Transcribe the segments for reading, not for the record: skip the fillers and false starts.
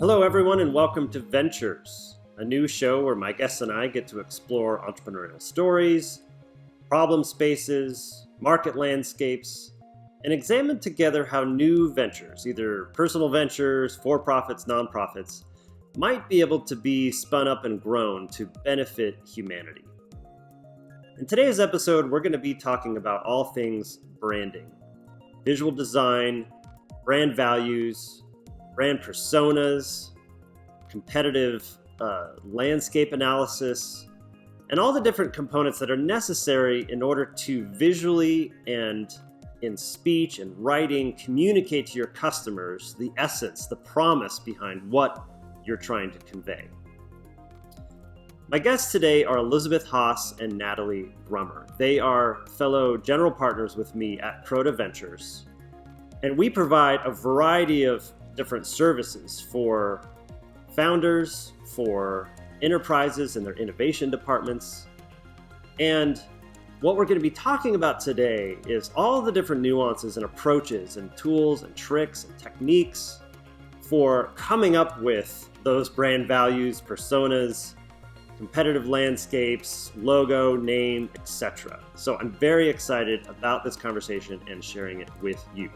Hello, everyone, and welcome to Ventures, a new show where my guests and I get to explore entrepreneurial stories, problem spaces, market landscapes, and examine together how new ventures, either personal ventures, for-profits, nonprofits, might be able to be spun up and grown to benefit humanity. In today's episode, we're going to be talking about all things branding, visual design, brand values, brand personas, competitive landscape analysis, and all the different components that are necessary in order to visually and in speech and writing communicate to your customers the essence, the promise behind what you're trying to convey. My guests today are Elisabeth Hass and Natalie Grummer. They are fellow general partners with me at Proda Ventures, and we provide a variety of different services for founders, for enterprises and their innovation departments. And what we're going to be talking about today is all the different nuances and approaches and tools and tricks and techniques for coming up with those brand values, personas, competitive landscapes, logo, name, etc. So I'm very excited about this conversation and sharing it with you.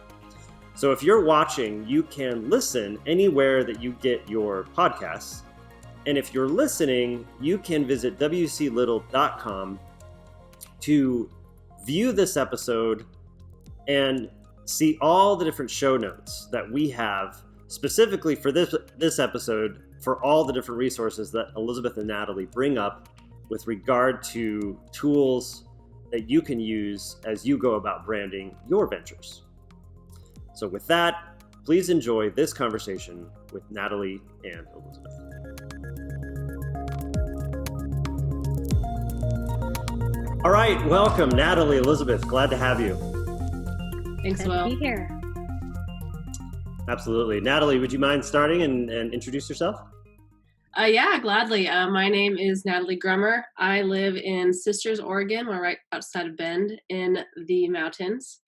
So if you're watching, you can listen anywhere that you get your podcasts. And if you're listening, you can visit wclittle.com to view this episode and see all the different show notes that we have specifically for this episode for all the different resources that Elisabeth and Natalie bring up with regard to tools that you can use as you go about branding your ventures. So with that, please enjoy this conversation with Natalie and Elisabeth. All right, welcome, Natalie, Elisabeth. Glad to have you. Thanks, Good Will. to be here. Absolutely. Natalie, would you mind starting and introduce yourself? Yeah, gladly. My name is Natalie Grummer. I live in Sisters, Oregon. We're right outside of Bend in the mountains.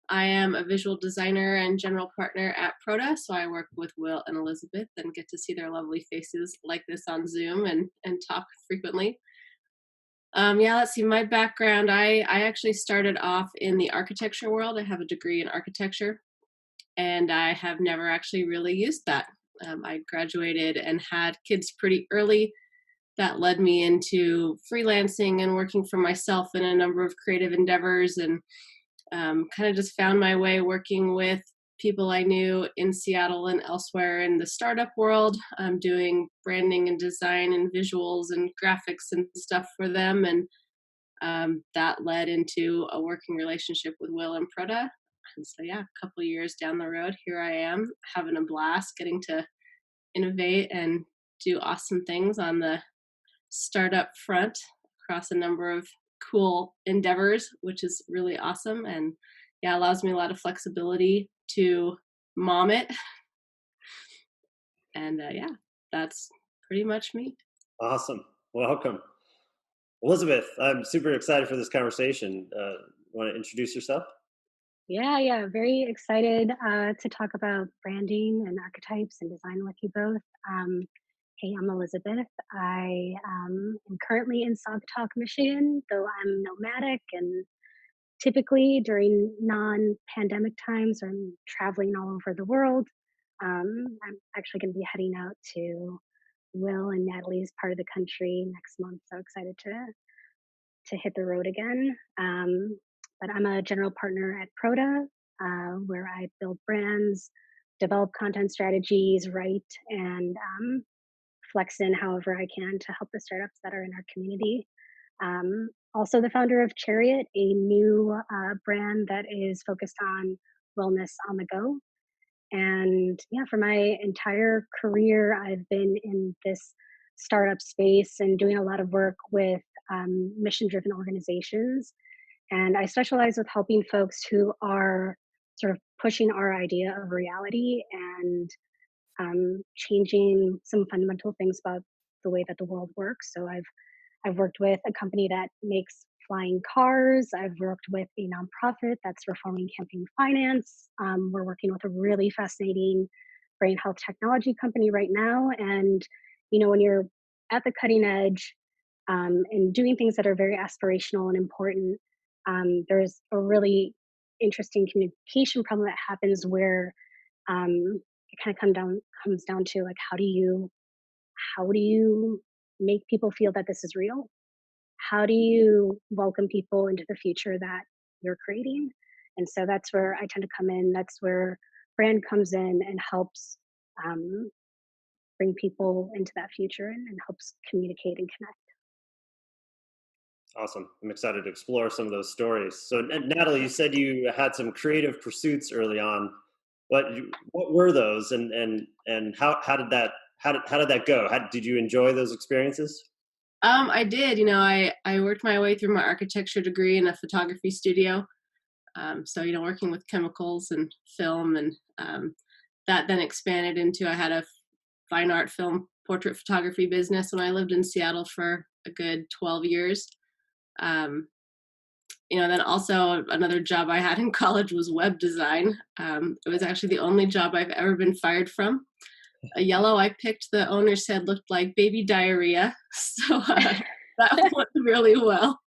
I am a visual designer and general partner at Proda, so I work with Will and Elisabeth and get to see their lovely faces like this on Zoom and talk frequently. Let's see, my background, I actually started off in the architecture world. I have a degree in architecture, and I have never actually really used that. I graduated and had kids pretty early. That led me into freelancing and working for myself in a number of creative endeavors, and kind of just found my way working with people I knew in Seattle and elsewhere in the startup world, doing branding and design and visuals and graphics and stuff for them. And that led into a working relationship with Will and Proda. And so, yeah, a couple of years down the road, here I am having a blast getting to innovate and do awesome things on the startup front across a number of cool endeavors, which is really awesome. And yeah, allows me a lot of flexibility to mom it. And that's pretty much me. Awesome. Welcome. Elisabeth, I'm super excited for this conversation. Want to introduce yourself? Yeah, very excited to talk about branding and archetypes and design with you both. Hey, I'm Elisabeth. I am currently in Saugatuck, Michigan, though I'm nomadic, and typically during non-pandemic times, I'm traveling all over the world. I'm actually going to be heading out to Will and Natalie's part of the country next month. So excited to hit the road again. But I'm a general partner at Proda, where I build brands, develop content strategies, write, and flex in however I can to help the startups that are in our community. Also the founder of Chariot, a new brand that is focused on wellness on the go. And yeah, for my entire career, I've been in this startup space and doing a lot of work with mission-driven organizations. And I specialize with helping folks who are sort of pushing our idea of reality and changing some fundamental things about the way that the world works. So I've worked with a company that makes flying cars. I've worked with a nonprofit that's reforming campaign finance. We're working with a really fascinating brain health technology company right now. And, you know, when you're at the cutting edge and doing things that are very aspirational and important, there's a really interesting communication problem that happens where it kind of comes down to like how do you make people feel that this is real? How do you welcome people into the future that you're creating? And so that's where I tend to come in. That's where brand comes in and helps um, bring people into that future and helps communicate and connect. Awesome. I'm excited to explore some of those stories. So, Natalie, you said you had some creative pursuits early on. What were those, and how did that go? Did you enjoy those experiences? I did. You know, I worked my way through my architecture degree in a photography studio. So, you know, working with chemicals and film, and that then expanded into I had a fine art film portrait photography business when I lived in Seattle for a good 12 years. Um, you know, then also another job I had in college was web design. It was actually the only job I've ever been fired from. A yellow I picked, the owner said looked like baby diarrhea. So that went really well.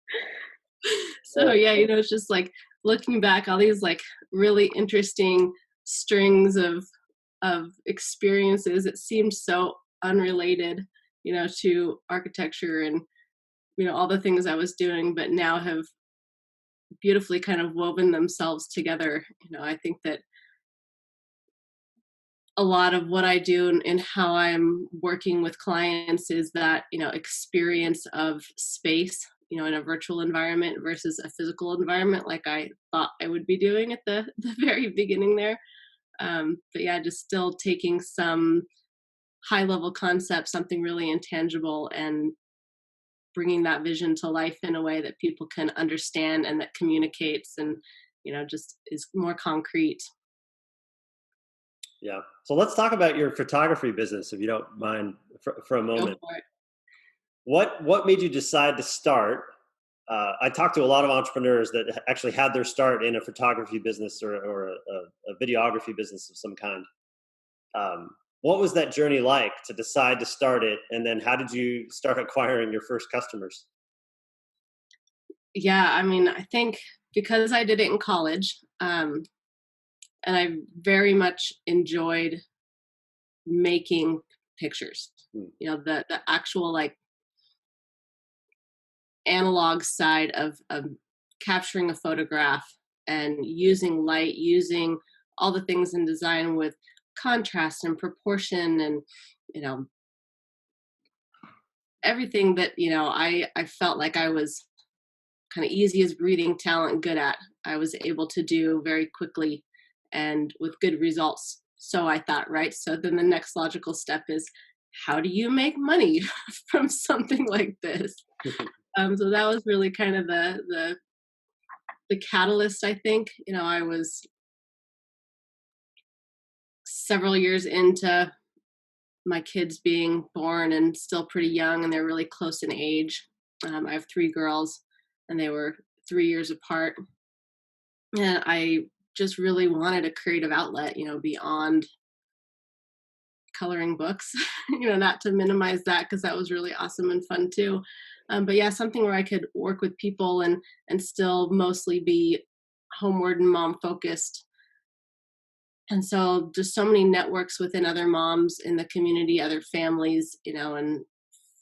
So yeah, you know, it's just like looking back, all these like really interesting strings of experiences that seemed so unrelated, you know, to architecture and, you know, all the things I was doing, but now have beautifully kind of woven themselves together. You know, I think that a lot of what I do and how I'm working with clients is that, you know, experience of space, you know, in a virtual environment versus a physical environment, like I thought I would be doing at the very beginning there. But yeah, just still taking some high level concept, something really intangible, and bringing that vision to life in a way that people can understand and that communicates and, you know, just is more concrete. Yeah. So let's talk about your photography business, if you don't mind, for a Go moment. for it. What made you decide to start? I talked to a lot of entrepreneurs that actually had their start in a photography business or a videography business of some kind. What was that journey like to decide to start it, and then how did you start acquiring your first customers? Yeah, I mean, I think because I did it in college, and I very much enjoyed making pictures. Hmm. You know, the actual like analog side of capturing a photograph and using light, using all the things in design with contrast and proportion and, you know, everything that, you know, I felt like I was kind of easy as breathing talent good at. I was able to do very quickly and with good results. So I thought, right? So then the next logical step is, how do you make money from something like this? So that was really kind of the catalyst. I think, you know, I was several years into my kids being born and still pretty young, and they're really close in age. I have three girls, and they were 3 years apart. And I just really wanted a creative outlet, you know, beyond coloring books, you know, not to minimize that because that was really awesome and fun too. But yeah, something where I could work with people and still mostly be homeward and mom focused. And so just so many networks within other moms in the community, other families, you know, and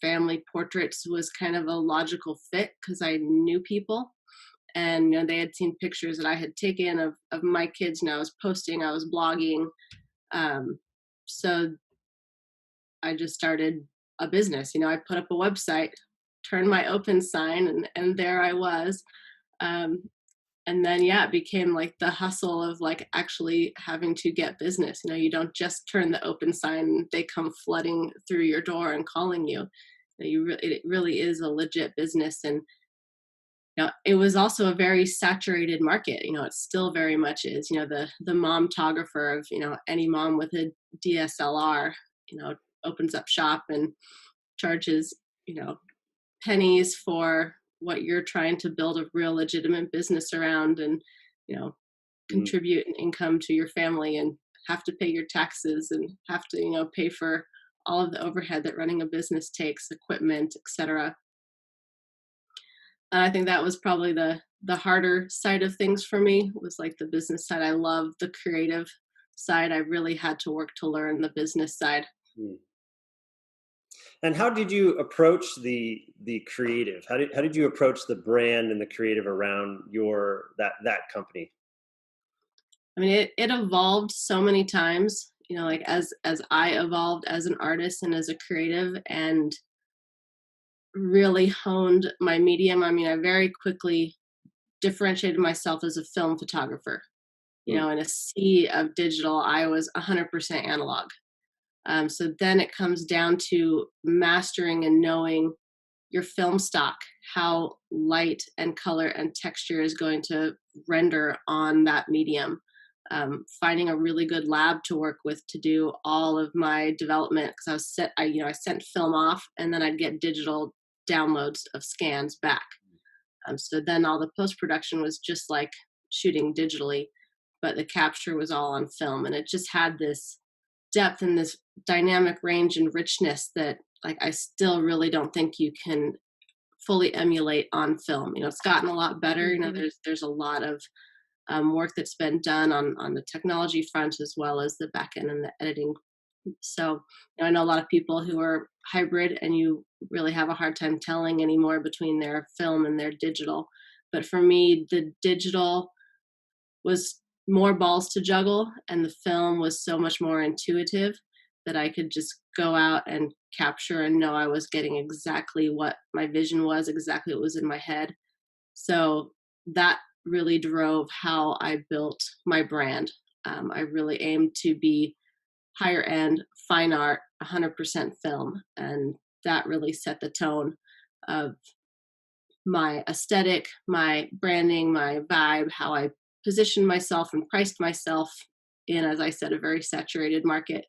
family portraits was kind of a logical fit because I knew people. And you know, they had seen pictures that I had taken of my kids, and I was posting, I was blogging. So I just started a business. You know, I put up a website, turned my open sign, and there I was. Um, and then yeah, it became like the hustle of like actually having to get business. You know, you don't just turn the open sign and they come flooding through your door and calling you. It really is a legit business. And you know, it was also a very saturated market. You know, it still very much is. You know, the momtographer of, you know, any mom with a DSLR, you know, opens up shop and charges, you know, pennies for what you're trying to build a real legitimate business around, and you know, Mm. contribute an income to your family. And have to pay your taxes and have to, pay for all of the overhead that running a business takes, equipment, etc. And I think that was probably the harder side of things for me, was like the business side. I love the creative side. I really had to work to learn the business side. Hmm. And how did you approach the creative? How did you approach the brand and the creative around that company? I mean, it evolved so many times, like as I evolved as an artist and as a creative, and really honed my medium. I mean, I very quickly differentiated myself as a film photographer. In a sea of digital, I was 100% analog. So then it comes down to mastering and knowing your film stock, how light and color and texture is going to render on that medium. Finding a really good lab to work with to do all of my development, because I sent film off and then I'd get digital downloads of scans back. So then all the post-production was just like shooting digitally, but the capture was all on film, and it just had this depth and this dynamic range and richness that like I still really don't think you can fully emulate on film. It's gotten a lot better. There's a lot of work that's been done on the technology front, as well as the back end and the editing. So I know a lot of people who are hybrid, and you really have a hard time telling anymore between their film and their digital. But for me, the digital was more balls to juggle, and the film was so much more intuitive that I could just go out and capture and know I was getting exactly what my vision was, exactly what was in my head. So that really drove how I built my brand. I really aimed to be higher end, fine art, 100% film, and that really set the tone of my aesthetic, my branding, my vibe, how I positioned myself and priced myself in, as I said, a very saturated market.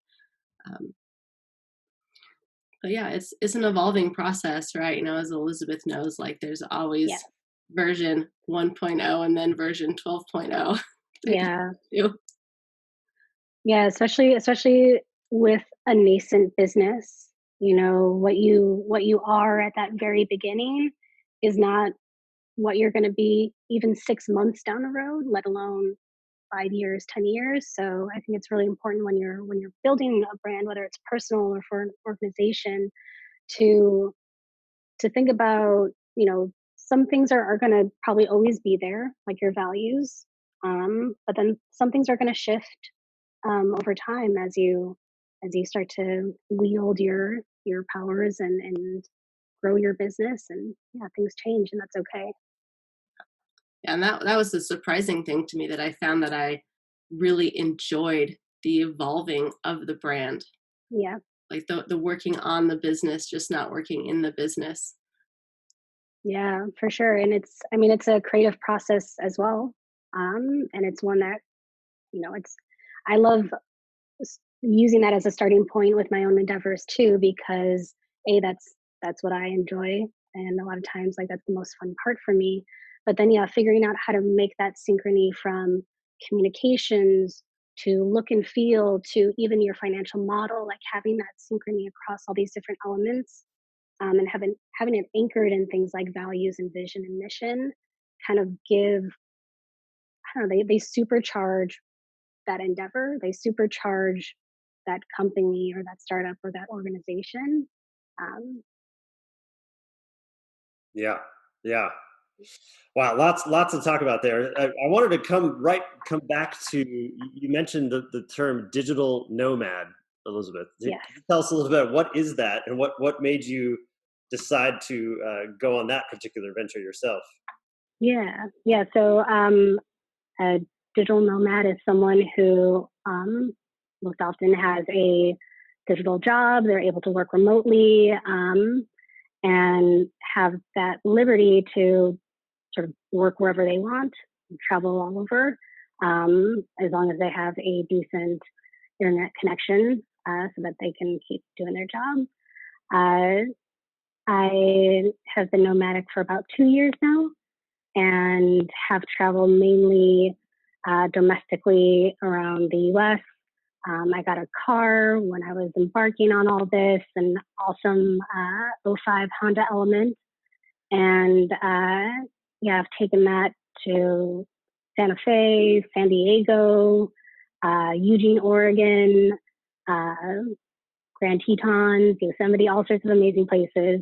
But yeah, it's an evolving process, right? As Elisabeth knows, like there's always version 1.0 and then version 12.0. Yeah. Yeah, especially with a nascent business. What you are at that very beginning is not what you're going to be even 6 months down the road, let alone 5 years, 10 years. So I think it's really important when you're building a brand, whether it's personal or for an organization, to think about, some things are going to probably always be there, like your values. But then some things are going to shift over time as you start to wield your powers and grow your business, and things change, and that's okay. And that was the surprising thing to me, that I found that I really enjoyed the evolving of the brand. Yeah. Like the working on the business, just not working in the business. Yeah, for sure. And it's a creative process as well. And it's one that, I love using that as a starting point with my own endeavors too, because that's what I enjoy. And a lot of times, like, that's the most fun part for me. But then, figuring out how to make that synchrony from communications to look and feel to even your financial model, like having that synchrony across all these different elements, and having it anchored in things like values and vision and mission, kind of give, I don't know, they supercharge that endeavor. They supercharge that company or that startup or that organization. Um, Yeah. Wow, lots to talk about there. I wanted to come back to, you mentioned the term digital nomad, Elisabeth. yes. Tell us a little bit, what is that, and what made you decide to go on that particular venture yourself? Yeah. So a digital nomad is someone who most often has a digital job. They're able to work remotely, and have that liberty to sort of work wherever they want, travel all over, as long as they have a decent internet connection, so that they can keep doing their job. I have been nomadic for about 2 years now, and have traveled mainly domestically around the US, I got a car when I was embarking on all this, an awesome '05 Honda Element. And yeah, I've taken that to Santa Fe, San Diego, Eugene, Oregon, uh, Grand Tetons, Yosemite, all sorts of amazing places.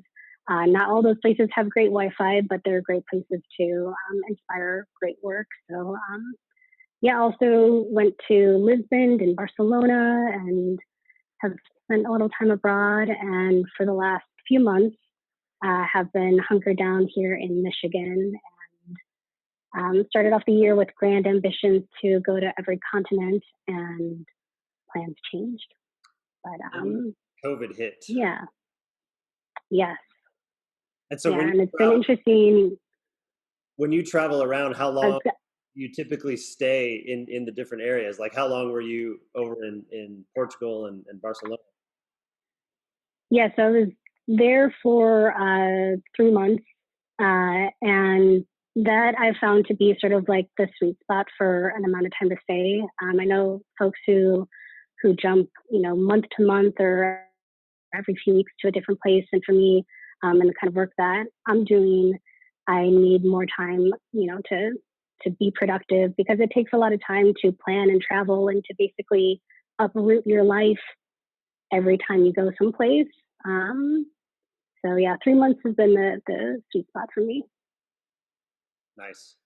Not all those places have great Wi-Fi, but they're great places to inspire great work. So yeah, also went to Lisbon and Barcelona and have spent a little time abroad. And for the last few months, have been hunkered down here in Michigan. Started off the year with grand ambitions to go to every continent, and plans changed. But And COVID hit. yeah, yes, And so yeah, and it's been interesting. when you travel around, how I've long you typically stay in the different areas? Like how long were you over in Portugal and Barcelona? Yeah, so I was there for 3 months, and that I found to be sort of like the sweet spot for an amount of time to stay. I know folks who jump, month to month or every few weeks to a different place, and for me, and the kind of work that I'm doing, I need more time, to be productive, because it takes a lot of time to plan and travel and to basically uproot your life every time you go someplace. So yeah, 3 months has been the sweet spot for me. Nice.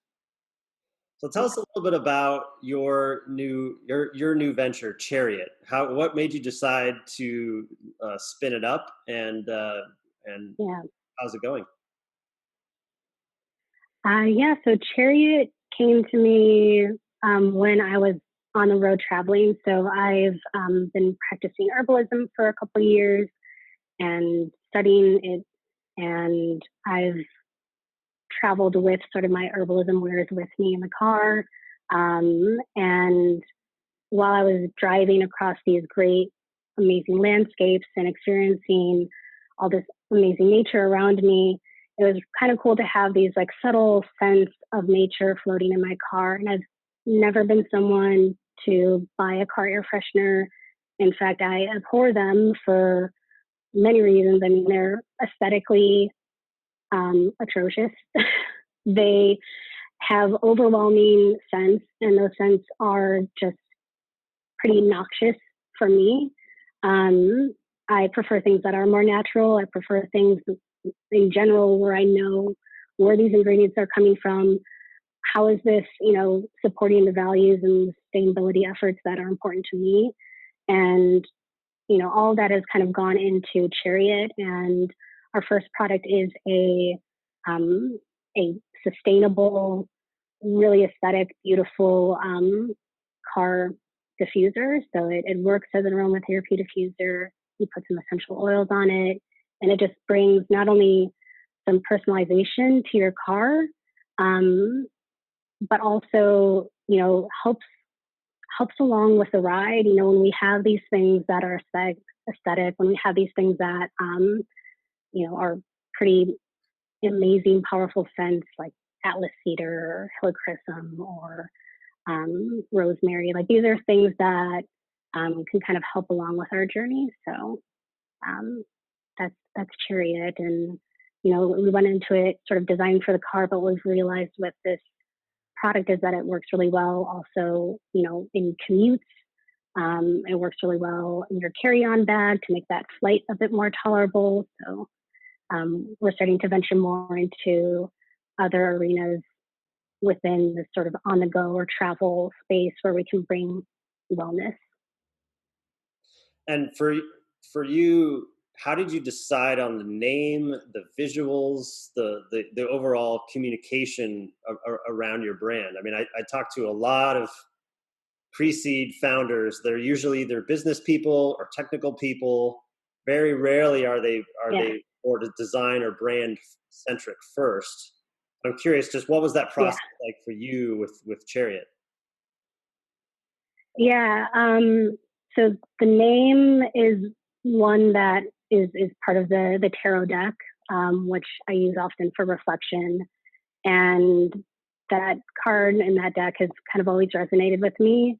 So tell us a little bit about your new venture, Chariot. What made you decide to spin it up, and Yeah. how's it going? Yeah. So Chariot came to me when I was on the road traveling. So I've been practicing herbalism for a couple of years and studying it, and I've traveled with sort of my herbalism wares with me in the car. And while I was driving across these great, amazing landscapes and experiencing all this amazing nature around me, it was kind of cool to have these like subtle sense of nature floating in my car. And I've never been someone to buy a car air freshener. In fact, I abhor them for many reasons. I mean, they're aesthetically atrocious. They have overwhelming scents, and those scents are just pretty noxious for me. I prefer things that are more natural. I prefer things in general where I know where these ingredients are coming from. How is this, supporting the values and sustainability efforts that are important to me? And, all that has kind of gone into Chariot. And our first product is a sustainable, really aesthetic, beautiful car diffuser. So it works as an aromatherapy diffuser. You put some essential oils on it, and it just brings not only some personalization to your car, but also, helps along with the ride. When we have these things that are aesthetic, when we have these things that, are pretty amazing, powerful scents like Atlas cedar or helichrysum or rosemary. Like these are things that can kind of help along with our journey. So that's Chariot, and we went into it sort of designed for the car, but what we've realized with this product is that it works really well also, in commutes. It works really well in your carry-on bag to make that flight a bit more tolerable. So we're starting to venture more into other arenas within the sort of on-the-go or travel space where we can bring wellness. And for you, how did you decide on the name, the visuals, the overall communication around your brand? I mean, I talked to a lot of pre-seed founders. They're usually either business people or technical people. Very rarely are they or design or brand centric first. I'm curious, just what was that process like for you with Chariot? Yeah. So the name is one that is part of the tarot deck, which I use often for reflection. And that card in that deck has kind of always resonated with me.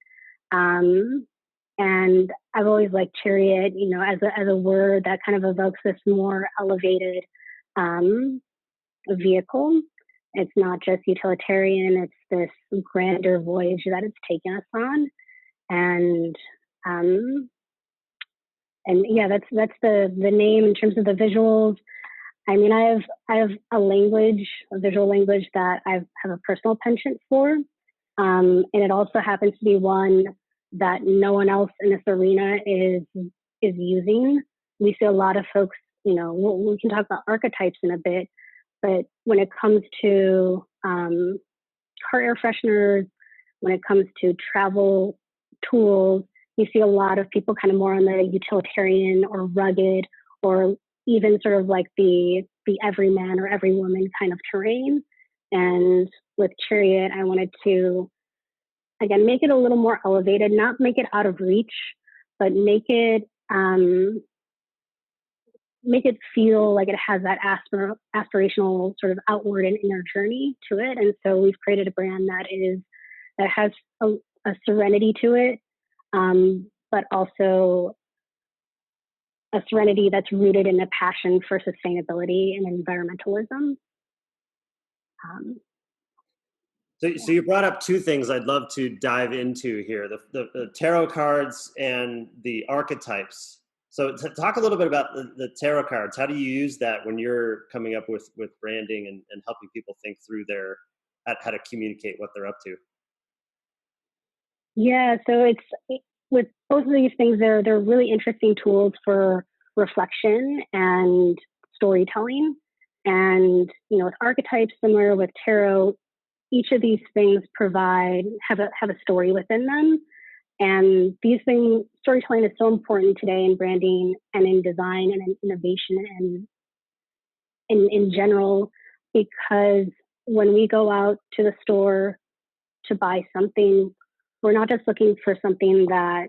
And I've always liked Chariot, you know, as a word that kind of evokes this more elevated vehicle. It's not just utilitarian, it's this grander voyage that it's taken us on. And yeah, that's the name. In terms of the visuals, I mean, I have a visual language that I have a personal penchant for. And it also happens to be one that no one else in this arena is using. We see a lot of folks, you know, we can talk about archetypes in a bit, but when it comes to car air fresheners, when it comes to travel tools, you see a lot of people kind of more on the utilitarian or rugged or even sort of like the everyman or every woman kind of terrain. And with Chariot, I wanted to, again, make it a little more elevated, not make it out of reach, but make it feel like it has that aspirational sort of outward and inner journey to it. And so we've created a brand that has a serenity to it, but also a serenity that's rooted in a passion for sustainability and environmentalism. So you brought up two things I'd love to dive into here: the tarot cards and the archetypes. So talk a little bit about the tarot cards. How do you use that when you're coming up with branding and helping people think through how to communicate what they're up to? Yeah, so it's with both of these things, they're really interesting tools for reflection and storytelling. And you know, with archetypes, similar with tarot, each of these things have a story within them. And these things, storytelling is so important today in branding and in design and in innovation and in general, because when we go out to the store to buy something, we're not just looking for something that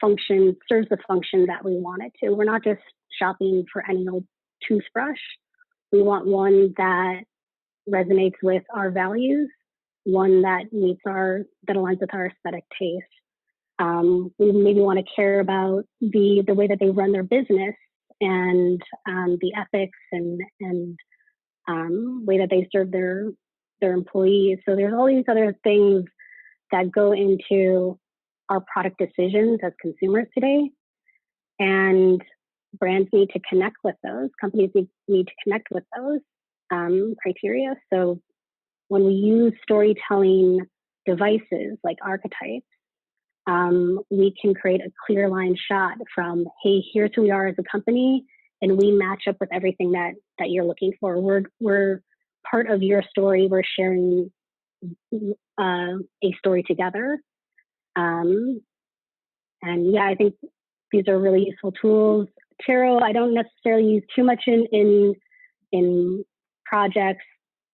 serves the function that we want it to. We're not just shopping for any old toothbrush. We want one that resonates with our values, one that aligns with our aesthetic taste. We maybe want to care about the way that they run their business and the ethics and way that they serve their employees. So there's all these other things that go into our product decisions as consumers today, and brands need to connect with those. Companies need to connect with those criteria. So when we use storytelling devices like archetypes, we can create a clear line shot from, hey, here's who we are as a company, and we match up with everything that you're looking for. We're part of your story. We're sharing a story together. And yeah, I think these are really useful tools. Tarot, I don't necessarily use too much in projects.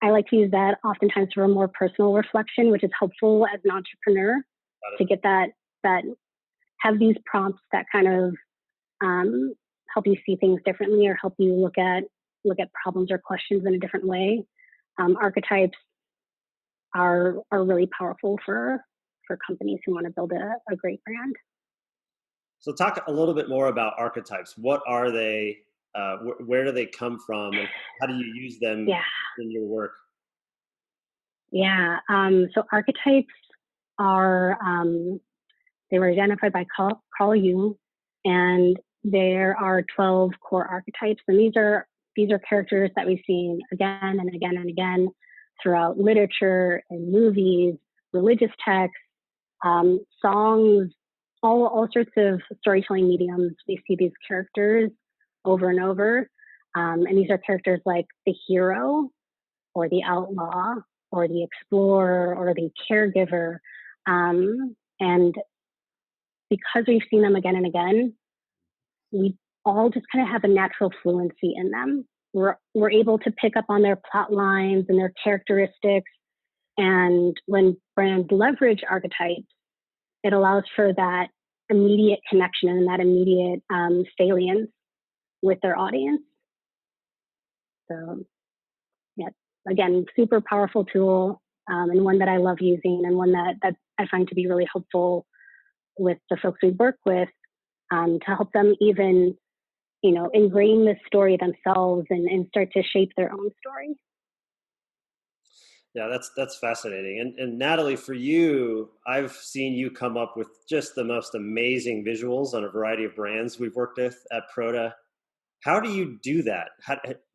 I like to use that oftentimes for a more personal reflection, which is helpful as an entrepreneur to get that have these prompts that kind of help you see things differently or help you look at problems or questions in a different way. Archetypes are really powerful for companies who want to build a great brand. So talk a little bit more about archetypes. What are they? Where do they come from? And how do you use them in your work? Yeah. So archetypes are, they were identified by Carl Jung, and there are 12 core archetypes. And these are characters that we've seen again and again and again throughout literature and movies, religious texts, songs, all sorts of storytelling mediums. We see these characters over and over. And these are characters like the hero or the outlaw or the explorer or the caregiver. And because we've seen them again and again, we all just kind of have a natural fluency in them. We're able to pick up on their plot lines and their characteristics. And when brands leverage archetypes, it allows for that immediate connection and that immediate salience with their audience. So, yeah, again, super powerful tool, and one that I love using, and one that I find to be really helpful with the folks we work with to help them even, ingrain the story themselves and start to shape their own story. Yeah, that's fascinating. And Natalie, for you, I've seen you come up with just the most amazing visuals on a variety of brands we've worked with at Proda. How do you do that?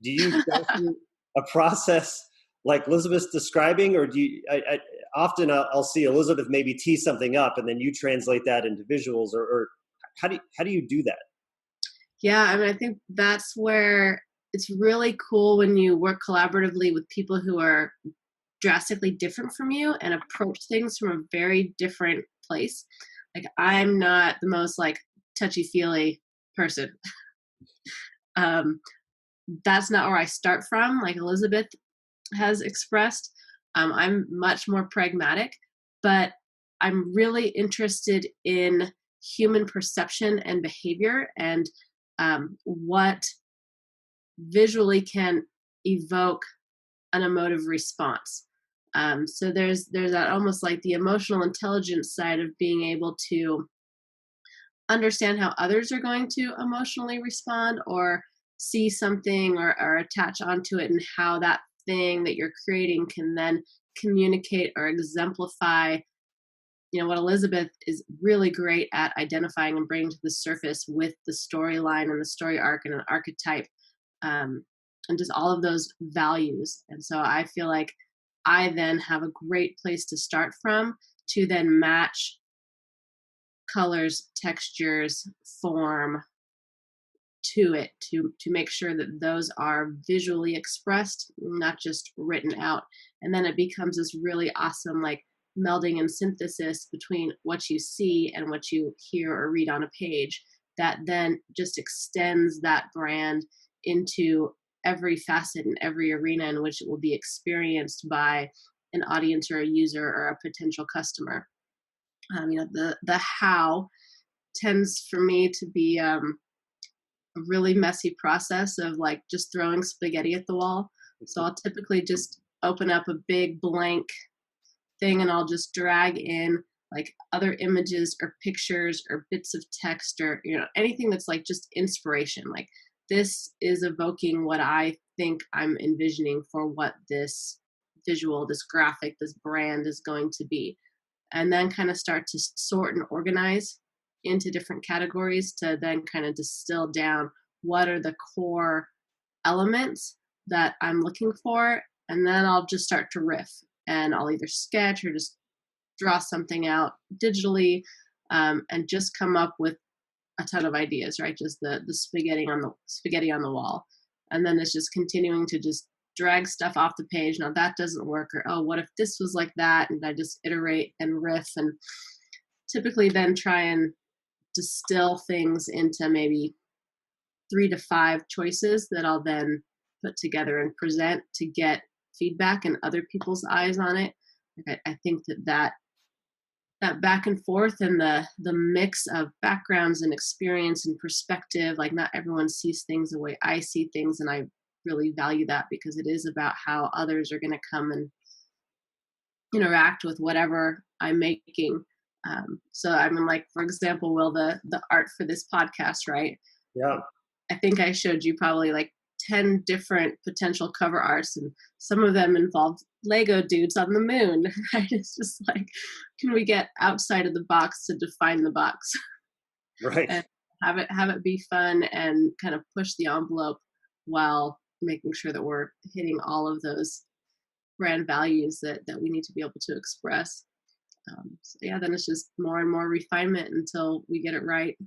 Do you go through a process like Elisabeth's describing, or do you? Often I'll see Elisabeth maybe tee something up, and then you translate that into visuals, or how do you do that? Yeah, I mean, I think that's where it's really cool when you work collaboratively with people who are drastically different from you and approach things from a very different place. Like, I'm not the most like touchy-feely person. That's not where I start from, like Elisabeth has expressed. I'm much more pragmatic, but I'm really interested in human perception and behavior, and what visually can evoke an emotive response. So there's that almost like the emotional intelligence side of being able to understand how others are going to emotionally respond or see something or attach onto it, and how that thing that you're creating can then communicate or exemplify what Elisabeth is really great at identifying and bringing to the surface with the storyline and the story arc and an archetype, and just all of those values. And so I feel like I then have a great place to start from to then match colors, textures, form to it, to make sure that those are visually expressed, not just written out. And then it becomes this really awesome like melding and synthesis between what you see and what you hear or read on a page, that then just extends that brand into every facet and every arena in which it will be experienced by an audience or a user or a potential customer. The how tends for me to be a really messy process of like just throwing spaghetti at the wall. So I'll typically just open up a big blank thing and I'll just drag in like other images or pictures or bits of text or anything that's like just inspiration. Like, this is evoking what I think I'm envisioning for what this visual, this graphic, this brand is going to be. And then kind of start to sort and organize into different categories to then kind of distill down what are the core elements that I'm looking for. And then I'll just start to riff, and I'll either sketch or just draw something out digitally, and just come up with a ton of ideas, right? Just the spaghetti on the wall. And then it's just continuing to just drag stuff off the page. Now that doesn't work, or oh, what if this was like that? And I just iterate and riff, and typically then try and distill things into maybe 3 to 5 choices that I'll then put together and present to get feedback and other people's eyes on it. I think that back and forth and the mix of backgrounds and experience and perspective, like not everyone sees things the way I see things, and I really value that because it is about how others are going to come and interact with whatever I'm making. So I mean, like, for example, Will, the art for this podcast, right? Yeah. I think I showed you probably like 10 different potential cover arts, and some of them involved Lego dudes on the moon, right? It's just like, can we get outside of the box to define the box? Right. And have it be fun and kind of push the envelope while making sure that we're hitting all of those brand values that we need to be able to express. So yeah, then it's just more and more refinement until we get it right.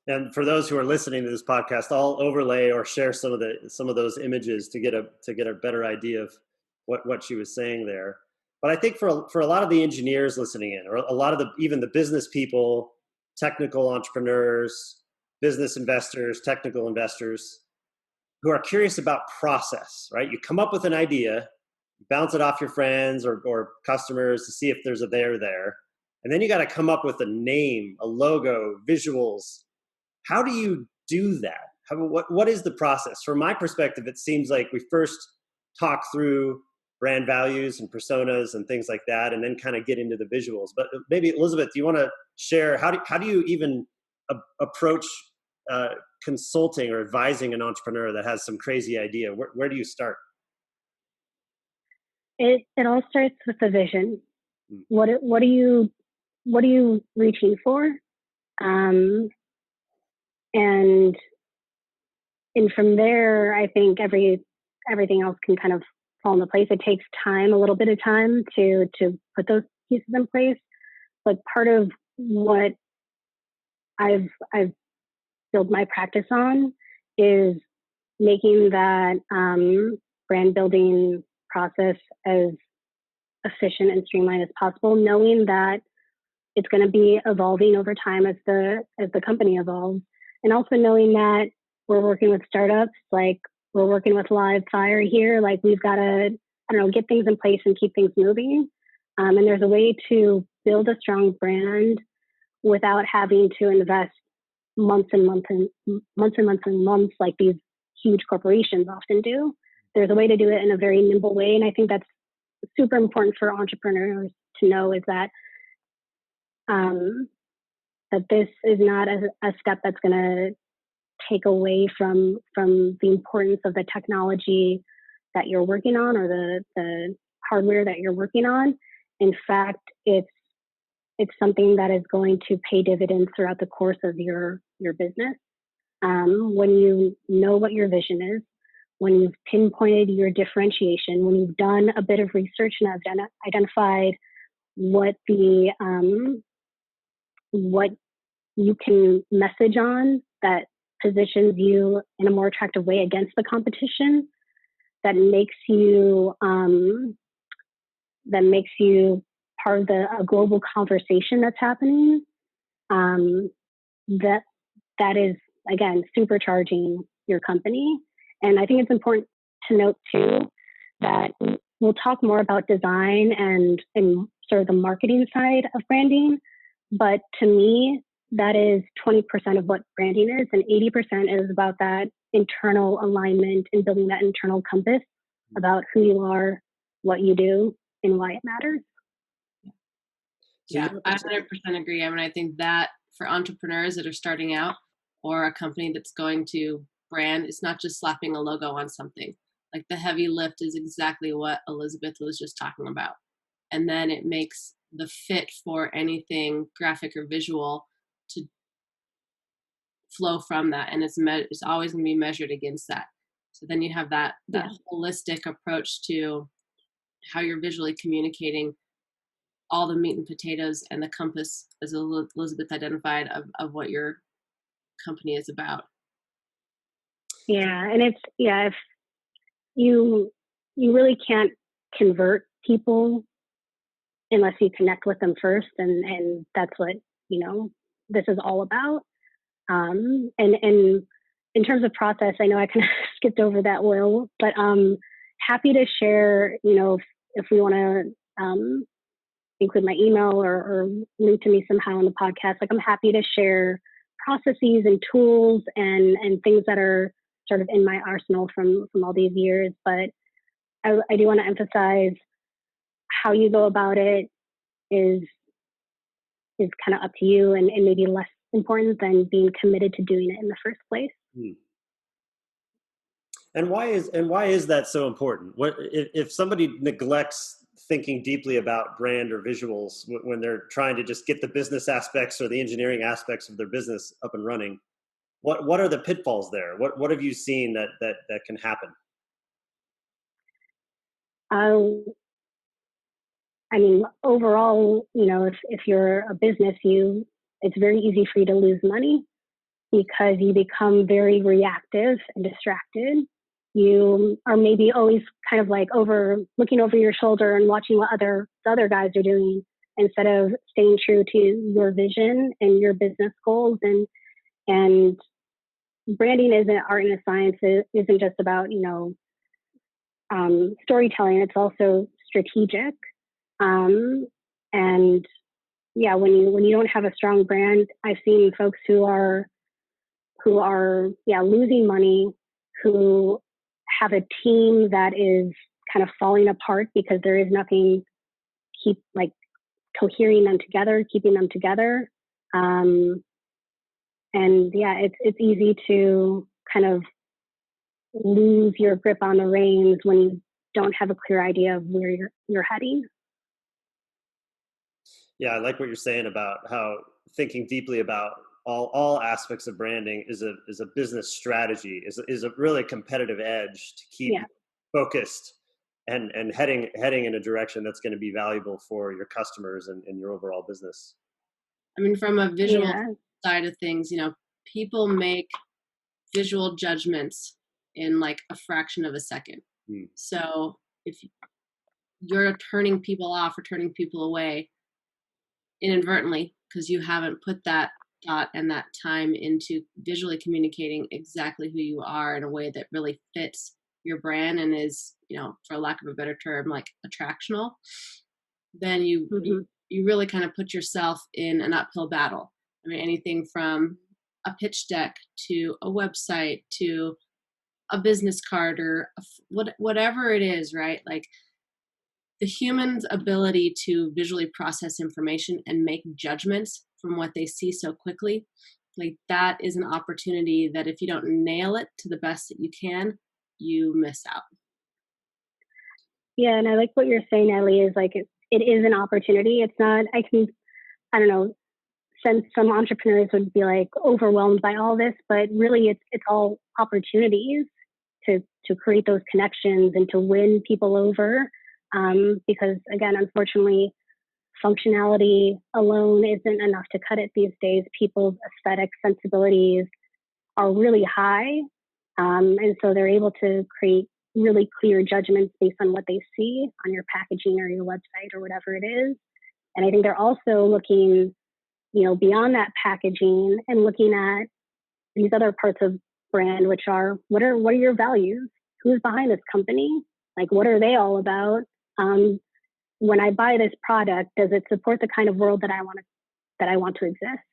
And for those who are listening to this podcast, I'll overlay or share some of those images to get a better idea of what she was saying there. But I think for a lot of the engineers listening in, or a lot of even the business people, technical entrepreneurs, business investors, technical investors who are curious about process, right? You come up with an idea, bounce it off your friends or customers to see if there's a there, and then you got to come up with a name, a logo, visuals. How do you do that? What is the process? From my perspective, it seems like we first talk through brand values and personas and things like that, and then kind of get into the visuals. But maybe Elisabeth, do you want to share how do you even approach consulting or advising an entrepreneur that has some crazy idea? Where do you start? It all starts with the vision. What are you reaching for? And from there, I think everything else can kind of fall into place. It takes time, a little bit of time to put those pieces in place. But part of what I've built my practice on is making that brand building process as efficient and streamlined as possible, knowing that it's going to be evolving over time as the company evolves, and also knowing that we're working with startups, like we're working with live fire here, like we've got to, get things in place and keep things moving. And there's a way to build a strong brand without having to invest months and months like these huge corporations often do. There's a way to do it in a very nimble way, and I think that's super important for entrepreneurs to know, is that that this is not a step that's going to take away from the importance of the technology that you're working on, or the hardware that you're working on. In fact, it's something that is going to pay dividends throughout the course of your business. When you know what your vision is, when you've pinpointed your differentiation, when you've done a bit of research and have identified what you can message on that positions you in a more attractive way against the competition, that makes you part of a global conversation that's happening, that is, again, supercharging your company. And I think it's important to note too that we'll talk more about design and sort of the marketing side of branding, but to me, that is 20% of what branding is, and 80% is about that internal alignment and building that internal compass about who you are, what you do, and why it matters. Yeah, I 100% agree. I mean, I think that for entrepreneurs that are starting out, or a company that's going to brand, it's not just slapping a logo on something. Like, the heavy lift is exactly what Elisabeth was just talking about. And then it makes the fit for anything graphic or visual to flow from that. And it's always going to be measured against that. So then you have that holistic approach to how you're visually communicating all the meat and potatoes and the compass, as Elisabeth identified, of what your company is about. Yeah, and if you really can't convert people unless you connect with them first, and that's what this is all about. And in terms of process, I know I kind of skipped over that, Will, but happy to share. If we want to include my email or link to me somehow in the podcast, like, I'm happy to share processes and tools and things that are sort of in my arsenal from all these years. But I do want to emphasize how you go about it is kind of up to you, and maybe less important than being committed to doing it in the first place. And why is that so important? What if somebody neglects thinking deeply about brand or visuals when they're trying to just get the business aspects or the engineering aspects of their business up and running? What are the pitfalls there? What have you seen that can happen? I mean, overall, if you're a business, it's very easy for you to lose money because you become very reactive and distracted. You are maybe always kind of like looking over your shoulder and watching what the other guys are doing, instead of staying true to your vision and your business goals. And branding is an art and a science. It isn't just about storytelling. It's also strategic. And yeah, when you don't have a strong brand, I've seen folks who are losing money, who have a team that is kind of falling apart because there is nothing keep like cohering them together, keeping them together. And yeah, it's easy to kind of lose your grip on the reins when you don't have a clear idea of where you're heading. Yeah, I like what you're saying about how thinking deeply about all aspects of branding is a business strategy, is a really competitive edge to keep Yeah. focused and heading in a direction that's going to be valuable for your customers and your overall business. I mean, from a visual side of things, people make visual judgments in like a fraction of a second. So if you're turning people off or turning people away inadvertently because you haven't put that thought and that time into visually communicating exactly who you are in a way that really fits your brand and is, for lack of a better term, like attractional, then you really kind of put yourself in an uphill battle. I mean, anything from a pitch deck to a website to a business card or whatever it is, right? Like the human's ability to visually process information and make judgments from what they see so quickly, like that is an opportunity that if you don't nail it to the best that you can, you miss out. Yeah, and I like what you're saying, Natalie, is like it is an opportunity. It's not, I don't know, since some entrepreneurs would be like overwhelmed by all this, but really it's all opportunities to create those connections and to win people over. Because again, unfortunately, functionality alone isn't enough to cut it these days. People's aesthetic sensibilities are really high. And so they're able to create really clear judgments based on what they see on your packaging or your website or whatever it is. And I think they're also looking, beyond that packaging and looking at these other parts of brand, which are what are your values? Who's behind this company? Like, what are they all about? When I buy this product, does it support the kind of world that I want to exist?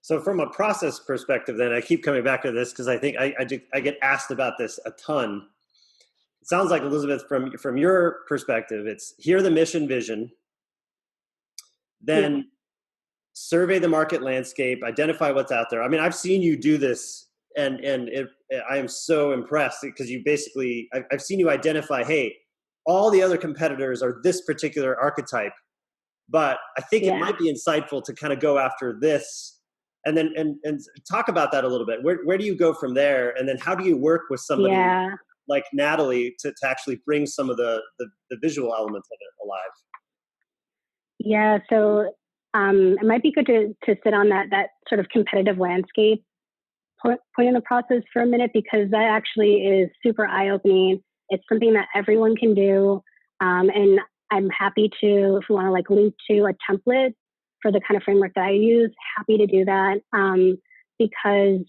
So from a process perspective, then I keep coming back to this because I think I get asked about this a ton. It sounds like, Elisabeth, from your perspective, it's hear the mission vision, then survey the market landscape, identify what's out there. I mean, I've seen you do this, and I am so impressed because you basically, I've seen you identify, hey, all the other competitors are this particular archetype, but I think it might be insightful to kind of go after this, and then and talk about that a little bit. Where do you go from there, and then how do you work with somebody like Natalie to actually bring some of the visual elements of it alive? Yeah, so it might be good to sit on that sort of competitive landscape point in the process for a minute, because that actually is super eye-opening. It's something that everyone can do. And I'm happy to, if you want to like link to a template for the kind of framework that I use, happy to do that. Because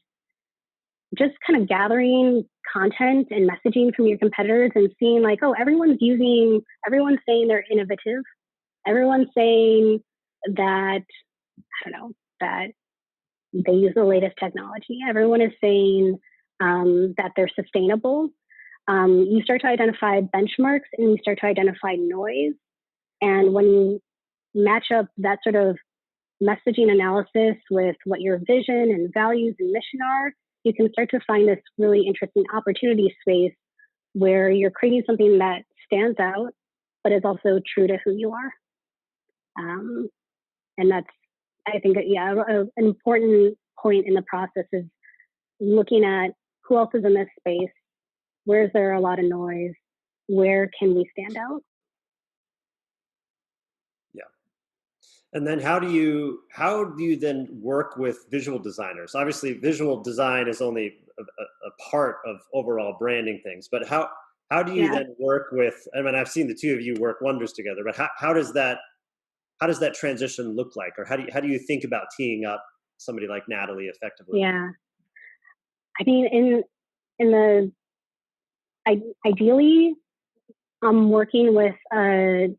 just kind of gathering content and messaging from your competitors and seeing like, oh, everyone's saying they're innovative. Everyone's saying that, I don't know, that they use the latest technology. Everyone is saying that they're sustainable. You start to identify benchmarks and you start to identify noise. And when you match up that sort of messaging analysis with what your vision and values and mission are, you can start to find this really interesting opportunity space where you're creating something that stands out, but is also true to who you are. And that's, I think, an important point in the process is looking at who else is in this space, where is there a lot of noise, where can we stand out? Yeah. And then how do you then work with visual designers? Obviously, visual design is only a part of overall branding things, but how do you then work with, I mean, I've seen the two of you work wonders together, but how does that transition look like? Or how do you think about teeing up somebody like Natalie effectively? Yeah. I mean, ideally, I'm working with a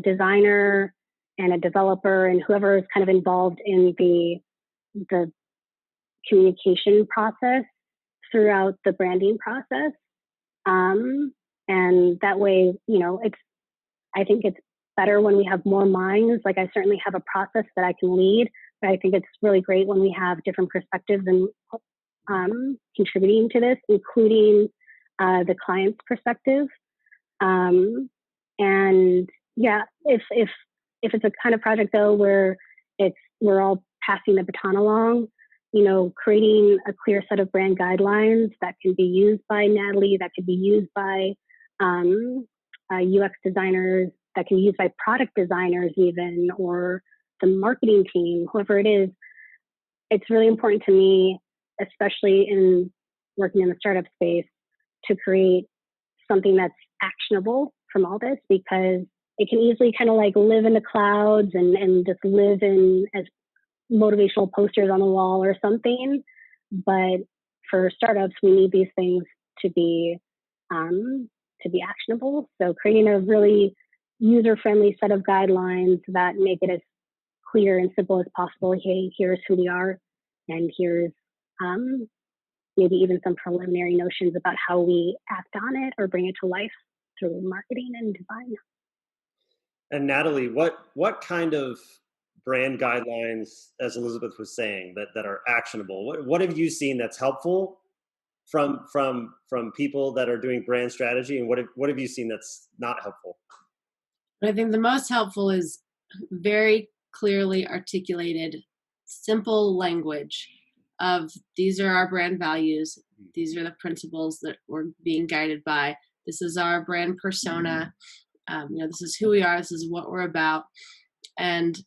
designer and a developer and whoever is kind of involved in the communication process throughout the branding process. And that way, I think it's better when we have more minds. Like, I certainly have a process that I can lead, but I think it's really great when we have different perspectives and contributing to this, including the client's perspective. And yeah, if it's a kind of project though where we're all passing the baton along, creating a clear set of brand guidelines that can be used by Natalie, that can be used by UX designers, that can be used by product designers even, or the marketing team, whoever it is. It's really important to me, especially in working in the startup space, to create something that's actionable from all this, because it can easily kind of like live in the clouds and just live in as motivational posters on the wall or something. But for startups, we need these things to be actionable. So creating a really user-friendly set of guidelines that make it as clear and simple as possible. Hey, here's who we are, and here's maybe even some preliminary notions about how we act on it or bring it to life through marketing and design. And Natalie, what kind of brand guidelines, as Elisabeth was saying, that are actionable? What have you seen that's helpful from people that are doing brand strategy, and what have you seen that's not helpful? I think the most helpful is very clearly articulated, simple language of these are our brand values, these are the principles that we're being guided by, this is our brand persona, this is who we are, this is what we're about, and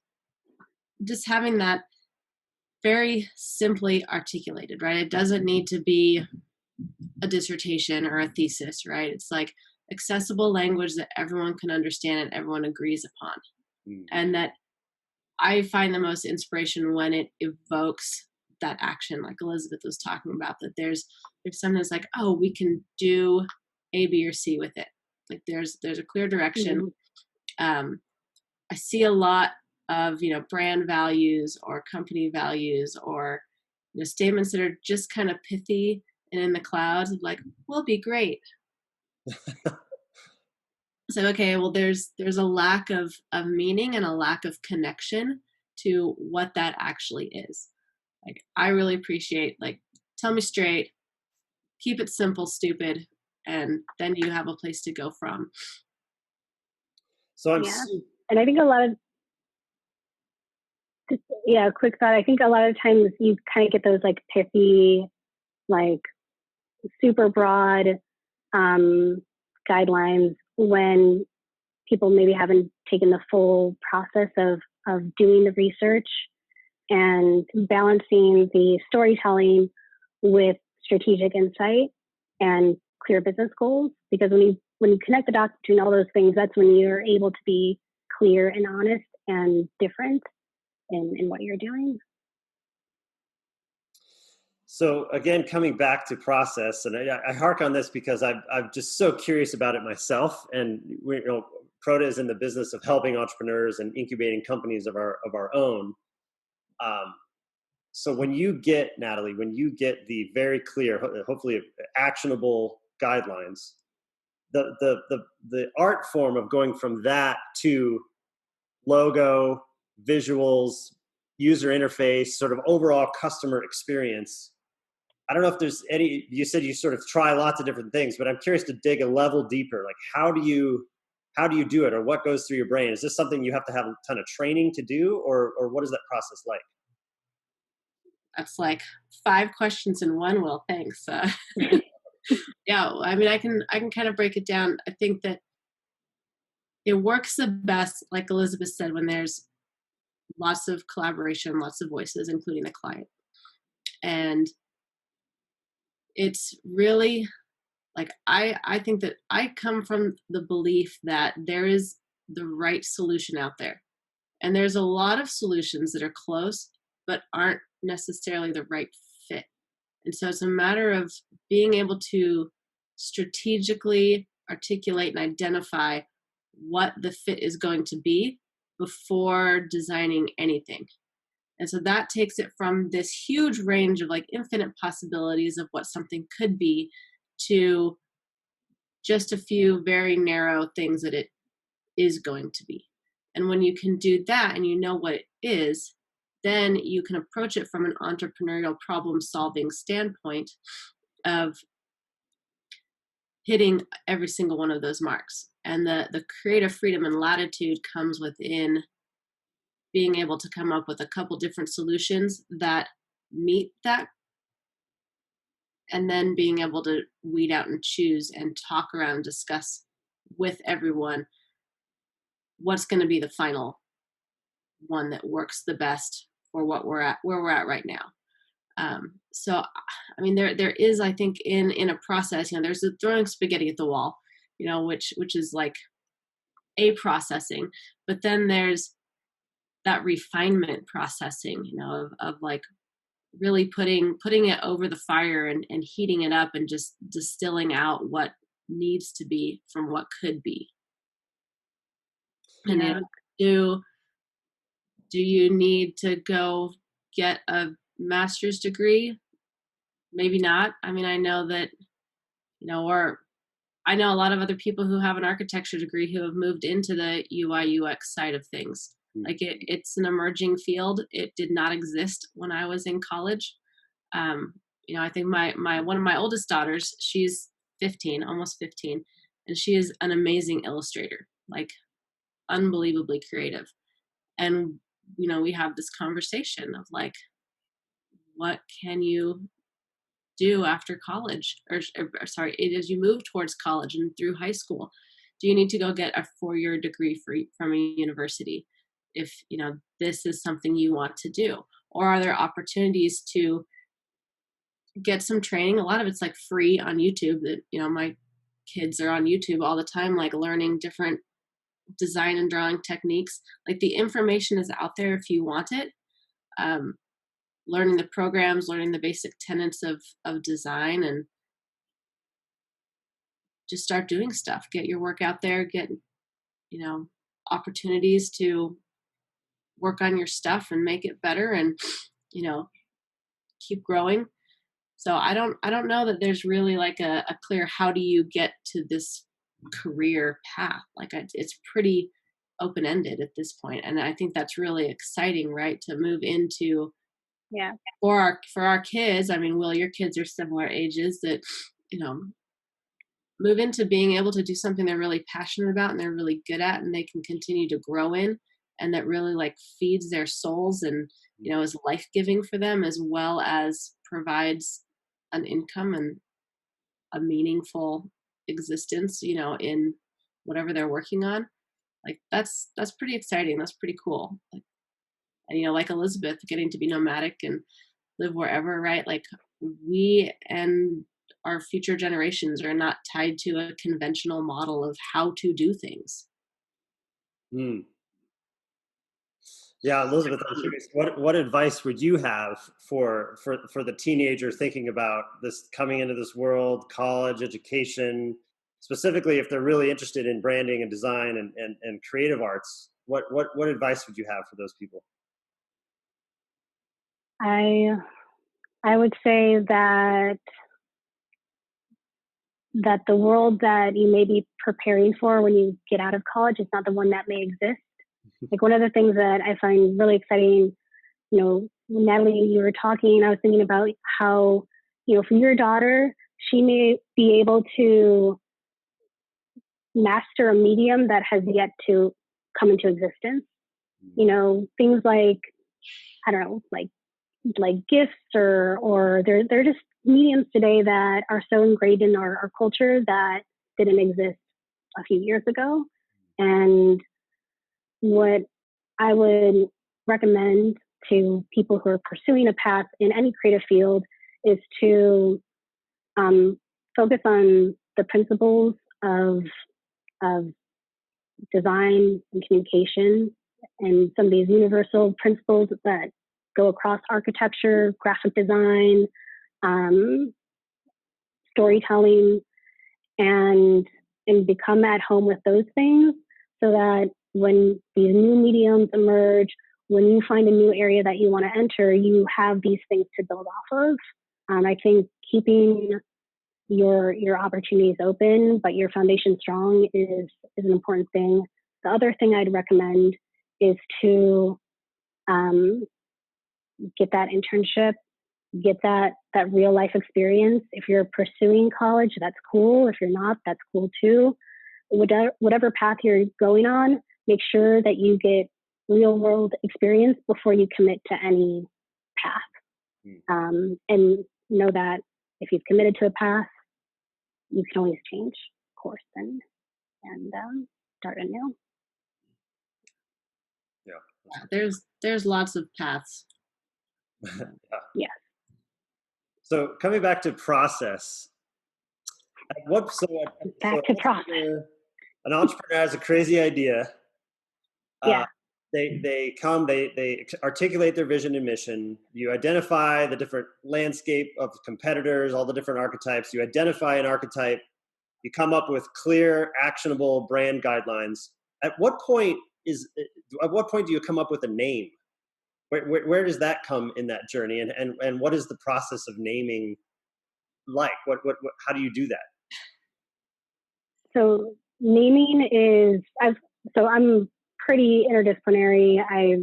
just having that very simply articulated, right? It doesn't need to be a dissertation or a thesis, right? It's like accessible language that everyone can understand and everyone agrees upon. And that I find the most inspiration when it evokes that action, like Elisabeth was talking about, that there's something that's like, oh, we can do A, B, or C with it. Like there's a clear direction. I see a lot of, brand values or company values or statements that are just kind of pithy and in the clouds of like, we'll be great. So, okay, well, there's a lack of meaning and a lack of connection to what that actually is. Like, I really appreciate, like, tell me straight, keep it simple, stupid, and then you have a place to go from. So and I think a lot of, quick thought. I think a lot of times you kind of get those like pithy, like super broad guidelines when people maybe haven't taken the full process of doing the research and balancing the storytelling with strategic insight and clear business goals. Because when you connect the dots between all those things, that's when you're able to be clear and honest and different in what you're doing. So again, coming back to process, and I hark on this because I'm just so curious about it myself. And Proda is in the business of helping entrepreneurs and incubating companies of our own. So when you get, Natalie, the very clear, hopefully actionable guidelines, the art form of going from that to logo, visuals, user interface, sort of overall customer experience. I don't know if there's any, you said you sort of try lots of different things, but I'm curious to dig a level deeper. Like, how do you do it, or what goes through your brain? Is this something you have to have a ton of training to do, or what is that process like? That's like 5 questions in one. Well, thanks. Yeah, I mean, I can kind of break it down. I think that it works the best, like Elisabeth said, when there's lots of collaboration, lots of voices, including the client. And it's really like, I think that I come from the belief that there is the right solution out there. And there's a lot of solutions that are close, but aren't necessarily the right fit. And so it's a matter of being able to strategically articulate and identify what the fit is going to be before designing anything. And so that takes it from this huge range of like infinite possibilities of what something could be to just a few very narrow things that it is going to be. And when you can do that and you know what it is, then you can approach it from an entrepreneurial problem-solving standpoint of hitting every single one of those marks. And the creative freedom and latitude comes within being able to come up with a couple different solutions that meet that, and then being able to weed out and choose and talk around and discuss with everyone what's going to be the final one that works the best for what we're at, where we're at right now. So, I mean, there is, I think, in a process, there's the throwing spaghetti at the wall, which is like a processing, but then there's that refinement processing, of like really putting it over the fire and heating it up and just distilling out what needs to be from what could be. And then do you need to go get a master's degree? Maybe not. I mean, I know that, or I know a lot of other people who have an architecture degree who have moved into the UI UX side of things. Like it's an emerging field. It did not exist when I was in college. I think my one of my oldest daughters, she's 15, almost 15, and she is an amazing illustrator, like unbelievably creative. And we have this conversation of like, what can you do after college, or sorry, as you move towards college and through high school? Do you need to go get a 4-year degree from a university if this is something you want to do? Or are there opportunities to get some training? A lot of it's like free on YouTube. That my kids are on YouTube all the time, like learning different design and drawing techniques. Like the information is out there if you want it. Learning the programs, learning the basic tenets of design, and just start doing stuff. Get your work out there, get, opportunities to work on your stuff and make it better and, keep growing. So I don't know that there's really like a clear, how do you get to this career path? Like it's pretty open-ended at this point. And I think that's really exciting, right? To move into, for our kids. I mean, Will, your kids are similar ages, that, move into being able to do something they're really passionate about and they're really good at and they can continue to grow in, and that really like feeds their souls and, is life-giving for them, as well as provides an income and a meaningful existence, in whatever they're working on. Like that's pretty exciting. That's pretty cool. Like, and, like Elisabeth, getting to be nomadic and live wherever, right? Like we and our future generations are not tied to a conventional model of how to do things. Yeah, Elisabeth, I'm curious, what advice would you have for the teenager thinking about this, coming into this world, college education, specifically if they're really interested in branding and design and creative arts? What advice would you have for those people? I would say that the world that you may be preparing for when you get out of college is not the one that may exist. Like one of the things that I find really exciting, Natalie, you were talking, I was thinking about how, for your daughter, she may be able to master a medium that has yet to come into existence. Things like, I don't know, like gifts or they're just mediums today that are so ingrained in our culture that didn't exist a few years ago. And what I would recommend to people who are pursuing a path in any creative field is to focus on the principles of design and communication, and some of these universal principles that go across architecture, graphic design, storytelling, and become at home with those things, so that when these new mediums emerge, when you find a new area that you want to enter, you have these things to build off of. I think keeping your opportunities open, but your foundation strong is an important thing. The other thing I'd recommend is to get that internship, get that real life experience. If you're pursuing college, that's cool. If you're not, that's cool too. Whatever path you're going on, make sure that you get real world experience before you commit to any path. And know that if you've committed to a path, you can always change course and start anew. Yeah. There's lots of paths. Yeah. So coming back to process, Back to process. An entrepreneur has a crazy idea. Yeah. They come, they articulate their vision and mission. You identify the different landscape of competitors, all the different archetypes. You identify an archetype. You come up with clear, actionable brand guidelines. At what point do you come up with a name? Where does that come in that journey? And what is the process of naming like? How do you do that? So naming is, I'm pretty interdisciplinary. I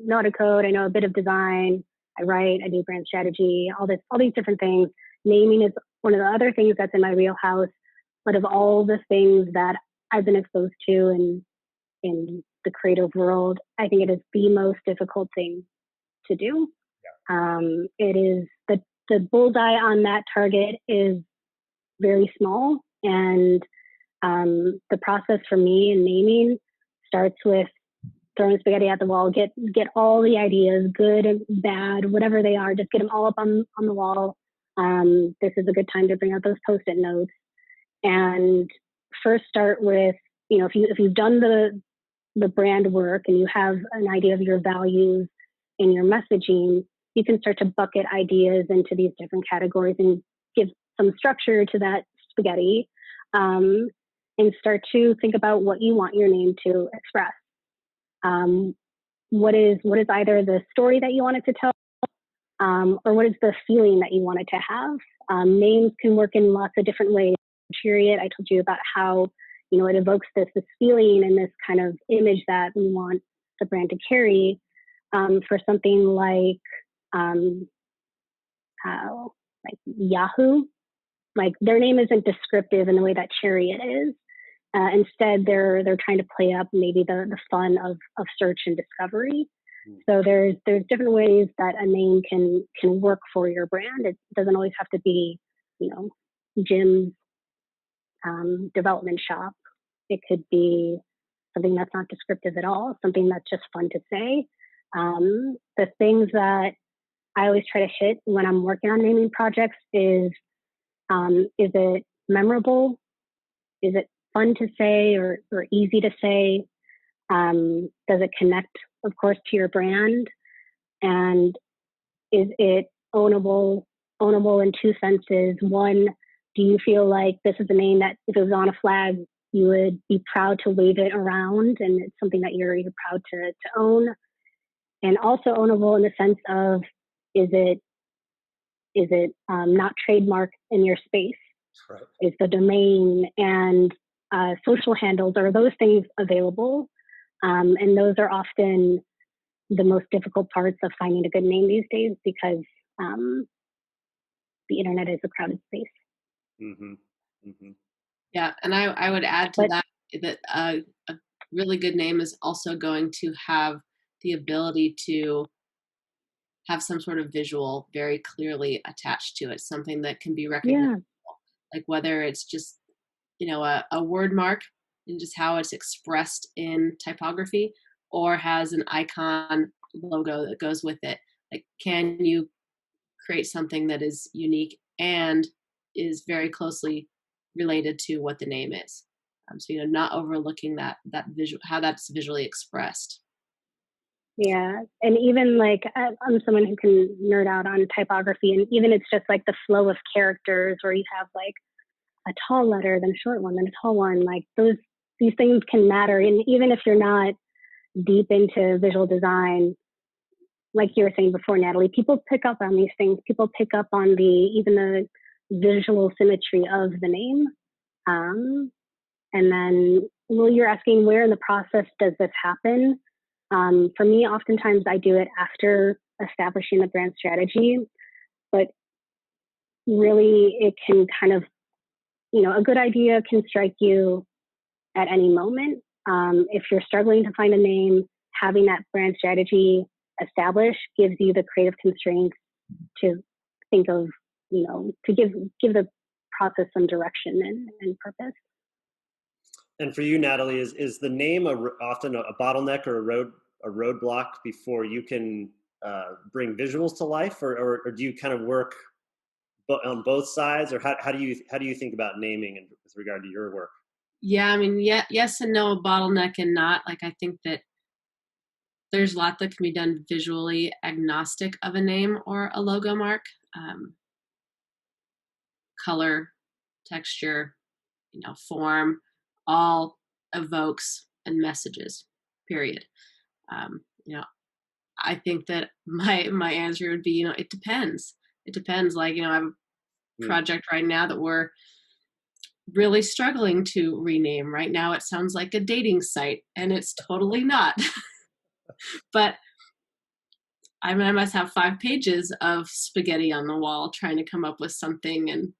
know how to code. I know a bit of design. I write. I do brand strategy. All these different things. Naming is one of the other things that's in my wheelhouse. But of all the things that I've been exposed to in the creative world, I think it is the most difficult thing to do. Yeah. It is the bullseye on that target is very small, and the process for me in naming starts with throwing spaghetti at the wall. Get all the ideas, good and bad, whatever they are, just get them all up on the wall. This is a good time to bring out those Post-it notes, and first start with, if you've done the brand work and you have an idea of your values and your messaging, you can start to bucket ideas into these different categories and give some structure to that spaghetti, and start to think about what you want your name to express. What is either the story that you want it to tell, or what is the feeling that you want it to have? Names can work in lots of different ways. Chariot, I told you about how it evokes this feeling and this kind of image that we want the brand to carry. For something like Yahoo, like their name isn't descriptive in the way that Chariot is. Instead, they're trying to play up maybe the fun of search and discovery. So there's different ways that a name can work for your brand. It doesn't always have to be, Jim's development shop. It could be something that's not descriptive at all, something that's just fun to say. The things that I always try to hit when I'm working on naming projects is it memorable? Is it fun to say or easy to say? Does it connect, of course, to your brand? And is it ownable in two senses? One, do you feel like this is a name that if it was on a flag, you would be proud to wave it around and it's something that you're proud to own? And also ownable in the sense of, is it not trademarked in your space? Right. Is the domain and social handles, are those things available? And those are often the most difficult parts of finding a good name these days, because the internet is a crowded space. Mm-hmm. Mm-hmm. Yeah, and I would add to that a really good name is also going to have the ability to have some sort of visual very clearly attached to it, something that can be recognizable. Yeah. Like whether it's just, a word mark and just how it's expressed in typography, or has an icon logo that goes with it. Like, can you create something that is unique and is very closely related to what the name is? So, not overlooking that visual, how that's visually expressed. Yeah, and even like I'm someone who can nerd out on typography, and even it's just like the flow of characters, where you have like a tall letter, then a short one, then a tall one. Like these things can matter, and even if you're not deep into visual design, like you were saying before, Natalie, people pick up on these things. People pick up on even the visual symmetry of the name. And then, well, you're asking where in the process does this happen? For me, oftentimes I do it after establishing the brand strategy, but really it can kind of, a good idea can strike you at any moment. If you're struggling to find a name, having that brand strategy established gives you the creative constraints to think of, to give the process some direction and purpose. And for you, Natalie, is the name often a bottleneck or a roadblock before you can bring visuals to life, or do you kind of work on both sides, or how do you think about naming with regard to your work? Yeah, I mean, yes and no, a bottleneck and not. Like, I think that there's a lot that can be done visually agnostic of a name or a logo mark. Color, texture, form, all evokes and messages, period. I think that my answer would be, it depends. It depends. Like, I have a project right now that we're really struggling to rename. Right now it sounds like a dating site, and it's totally not. But I must have 5 pages of spaghetti on the wall trying to come up with something, and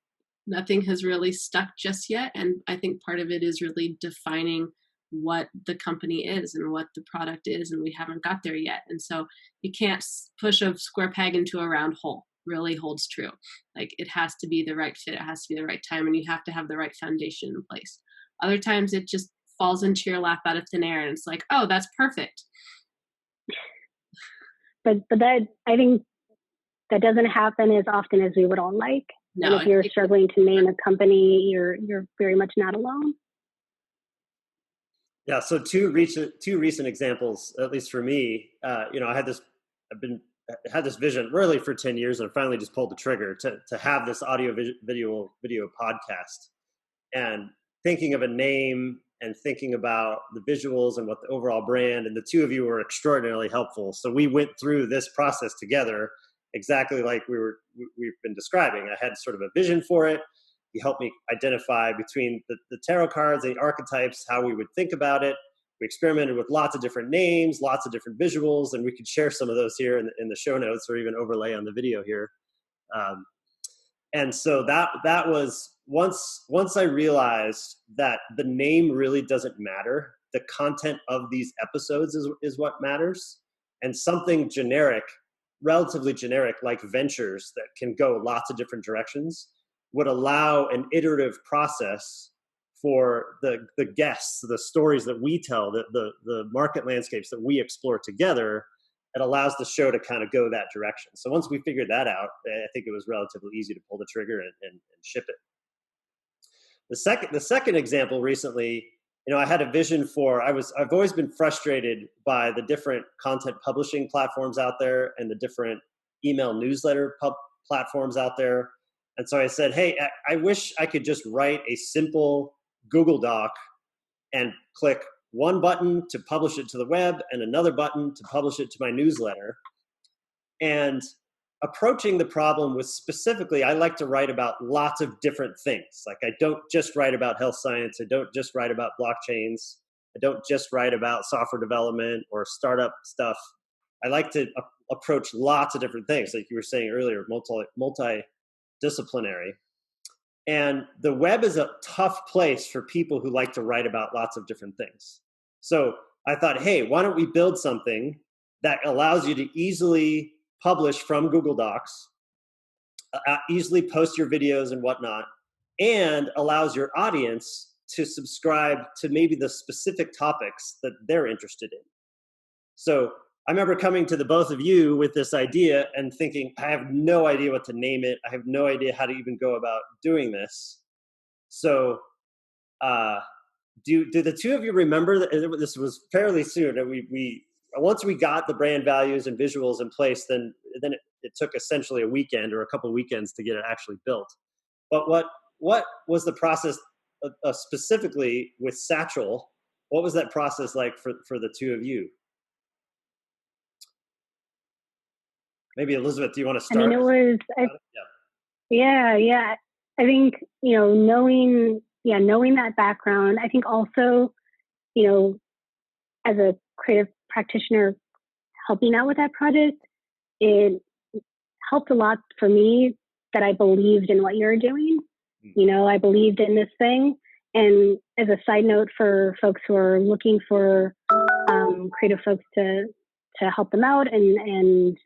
nothing has really stuck just yet. And I think part of it is really defining what the company is and what the product is, and we haven't got there yet. And so you can't push a square peg into a round hole. Really holds true. Like, it has to be the right fit, it has to be the right time, and you have to have the right foundation in place. Other times it just falls into your lap out of thin air, and it's like, oh, that's perfect. But that, I think that doesn't happen as often as we would all like. No, and if you're struggling to name a company, you're very much not alone. Yeah. So two recent examples, at least for me. I've had this vision really for 10 years, and finally just pulled the trigger to have this video podcast, and thinking of a name and thinking about the visuals and what the overall brand, and the two of you were extraordinarily helpful. So we went through this process together, exactly like we've been describing. I had sort of a vision for it. You helped me identify between the tarot cards, the archetypes, how we would think about it. We experimented with lots of different names, lots of different visuals, and we could share some of those here in the show notes, or even overlay on the video here. And so that was once I realized that the name really doesn't matter. The content of these episodes is what matters. And something generic, relatively generic, like ventures that can go lots of different directions, would allow an iterative process for the guests, the stories that we tell, the market landscapes that we explore together. It allows the show to kind of go that direction. So once we figured that out, I think it was relatively easy to pull the trigger and ship it. The second example recently, I had a vision for, I've always been frustrated by the different content publishing platforms out there and the different email newsletter platforms out there. And so I said, hey, I wish I could just write a simple Google Doc and click one button to publish it to the web and another button to publish it to my newsletter. And approaching the problem with specifically, I like to write about lots of different things. Like, I don't just write about health science. I don't just write about blockchains. I don't just write about software development or startup stuff. I like to approach lots of different things, like you were saying earlier, multidisciplinary. And the web is a tough place for people who like to write about lots of different things. So I thought, hey, why don't we build something that allows you to easily publish from Google Docs, easily post your videos and whatnot, and allows your audience to subscribe to maybe the specific topics that they're interested in. So I remember coming to the both of you with this idea and thinking, I have no idea what to name it. I have no idea how to even go about doing this. So do the two of you remember that this was fairly soon? And we once we got the brand values and visuals in place, then it took essentially a weekend or a couple of weekends to get it actually built. But what was the process specifically with Satchel? What was that process like for the two of you? Maybe Elisabeth, do you want to start? I mean, it was, yeah. I think, knowing that background, I think also, as a creative practitioner helping out with that project, it helped a lot for me that I believed in what you're doing. I believed in this thing. And as a side note for folks who are looking for creative folks to help them out and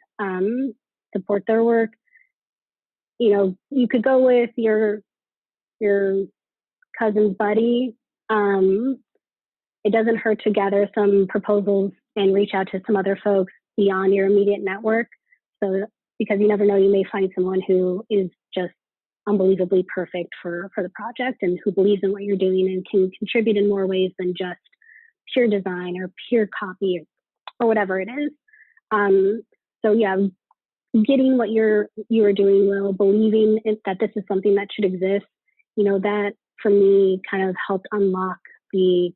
support their work, you could go with your cousin's buddy. It doesn't hurt to gather some proposals and reach out to some other folks beyond your immediate network. So, because you never know, you may find someone who is just unbelievably perfect for the project and who believes in what you're doing and can contribute in more ways than just pure design or pure copy or whatever it is. So yeah, getting what you are doing well, believing that this is something that should exist, that for me kind of helped unlock the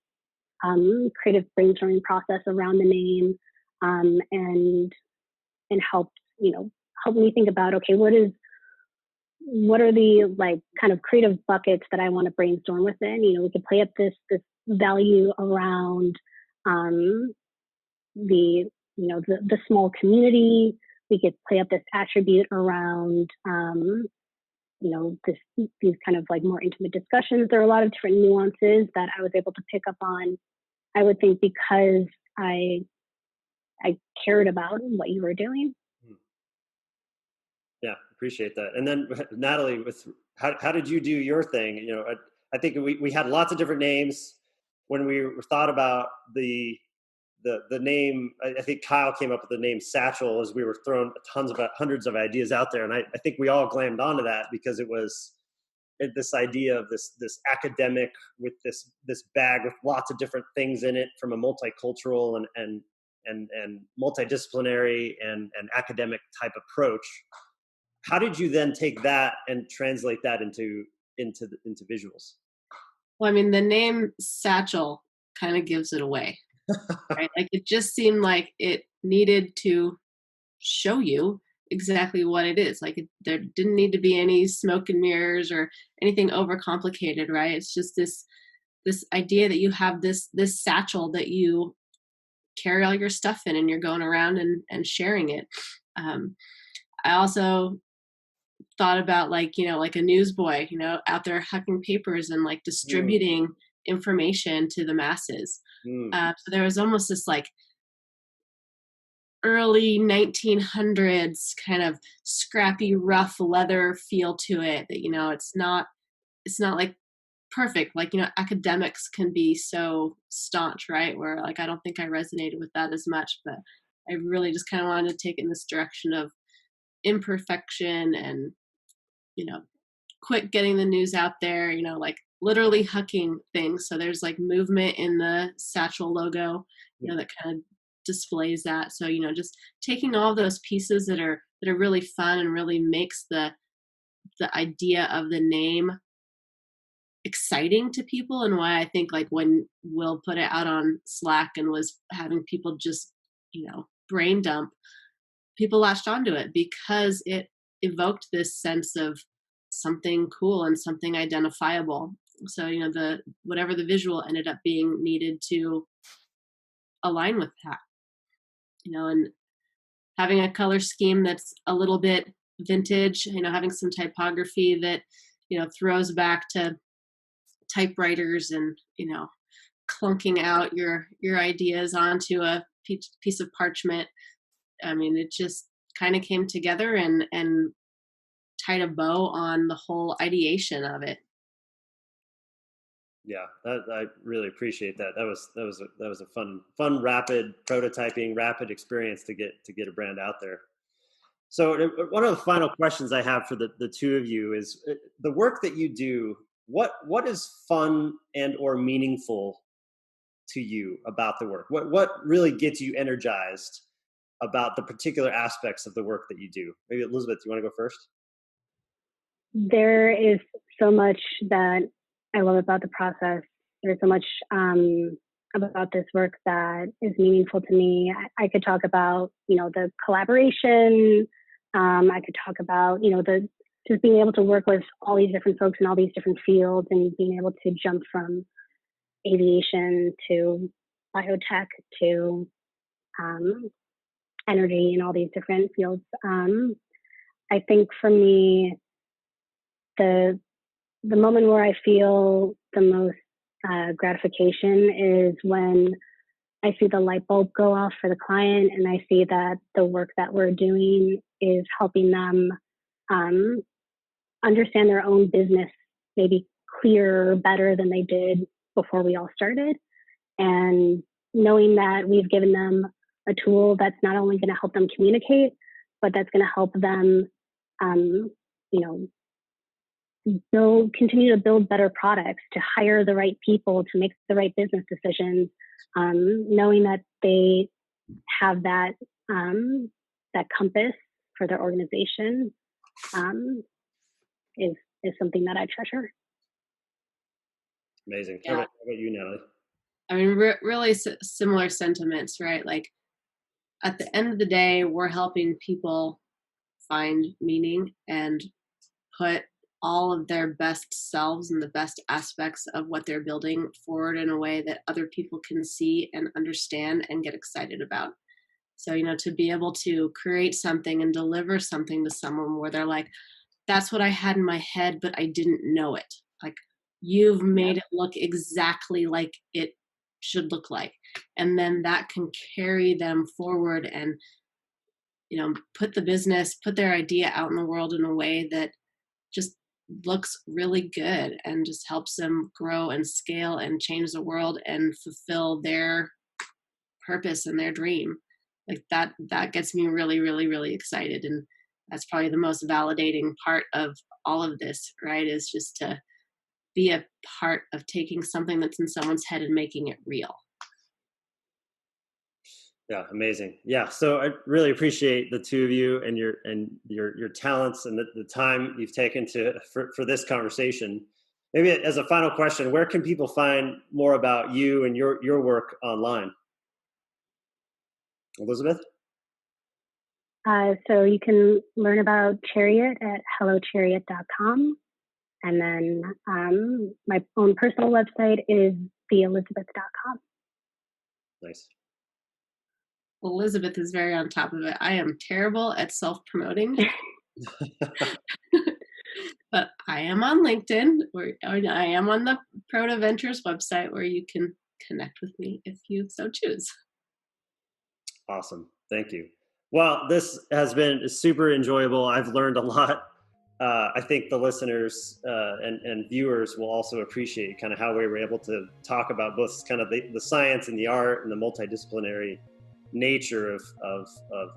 creative brainstorming process around the name, and helped me think about, okay, what are the like kind of creative buckets that I want to brainstorm within. We could play up this value around the small community. We could play up this attribute around these kind of like more intimate discussions. There are a lot of different nuances that I was able to pick up on, I would think, because I cared about what you were doing. Yeah, appreciate that. And then Natalie, with how did you do your thing? I think we had lots of different names when we thought about the name. I think Kyle came up with the name Satchel as we were throwing hundreds of ideas out there, and I think we all glammed onto that because it was this idea of this academic with this bag with lots of different things in it, from a multicultural and multidisciplinary and academic type approach. How did you then take that and translate that into visuals? Well, I mean, the name Satchel kind of gives it away, right? Like, it just seemed like it needed to show you exactly what it is. Like, there didn't need to be any smoke and mirrors or anything overcomplicated, right? It's just this idea that you have this satchel that you carry all your stuff in, and you're going around and sharing it. I also thought about like a newsboy, out there hucking papers and like distributing information to the masses. So there was almost this like early 1900s kind of scrappy, rough leather feel to it that, it's not like perfect. Like, academics can be so staunch, right? Where like, I don't think I resonated with that as much, but I really just kind of wanted to take it in this direction of imperfection and, quick getting the news out there, like literally hucking things. So there's like movement in the Satchel logo, that kind of displays that. So, just taking all of those pieces that are really fun and really makes the idea of the name exciting to people, and why I think like when Will put it out on Slack and was having people just, brain dump, people latched onto it because it evoked this sense of something cool and something identifiable. So, whatever the visual ended up being needed to align with that, and having a color scheme that's a little bit vintage, having some typography that, throws back to typewriters and, clunking out your ideas onto a piece of parchment. I mean, it just kind of came together and tied a bow on the whole ideation of it. Yeah, I really appreciate that. That was a fun, rapid prototyping, rapid experience to get a brand out there. So one of the final questions I have for the two of you is the work that you do. What is fun and or meaningful to you about the work? What really gets you energized about the particular aspects of the work that you do? Maybe Elisabeth, you want to go first? There is so much that I love about the process. There's so much about this work that is meaningful to me. I could talk about, the collaboration. I could talk about, the just being able to work with all these different folks in all these different fields and being able to jump from aviation to biotech to energy and all these different fields. I think for me, the moment where I feel the most gratification is when I see the light bulb go off for the client and I see that the work that we're doing is helping them understand their own business maybe clearer, better than they did before we all started. And knowing that we've given them a tool that's not only going to help them communicate, but that's going to help them, continue to build better products, to hire the right people, to make the right business decisions, knowing that they have that compass for their organization is something that I treasure. Amazing. Yeah. How about you, Natalie? I mean, really similar sentiments, right? Like at the end of the day, we're helping people find meaning and put all of their best selves and the best aspects of what they're building forward in a way that other people can see and understand and get excited about. So, to be able to create something and deliver something to someone where they're like, that's what I had in my head, but I didn't know it. Like, you've made it look exactly like it should look like. And then that can carry them forward and, put their idea out in the world in a way that just looks really good and just helps them grow and scale and change the world and fulfill their purpose and their dream. Like that gets me really, really, really excited. And that's probably the most validating part of all of this, right? Is just to be a part of taking something that's in someone's head and making it real. Yeah, amazing. Yeah, so I really appreciate the two of you and your talents and the time you've taken for this conversation. Maybe as a final question, where can people find more about you and your work online? Elisabeth? So you can learn about Chariot at hellochariot.com. And then my own personal website is theelisabeth.com. Nice. Elisabeth is very on top of it. I am terrible at self-promoting. But I am on LinkedIn, or I am on the Proto Ventures website where you can connect with me if you so choose. Awesome. Thank you. Well, this has been super enjoyable. I've learned a lot. I think the listeners and viewers will also appreciate kind of how we were able to talk about both kind of the science and the art and the multidisciplinary nature of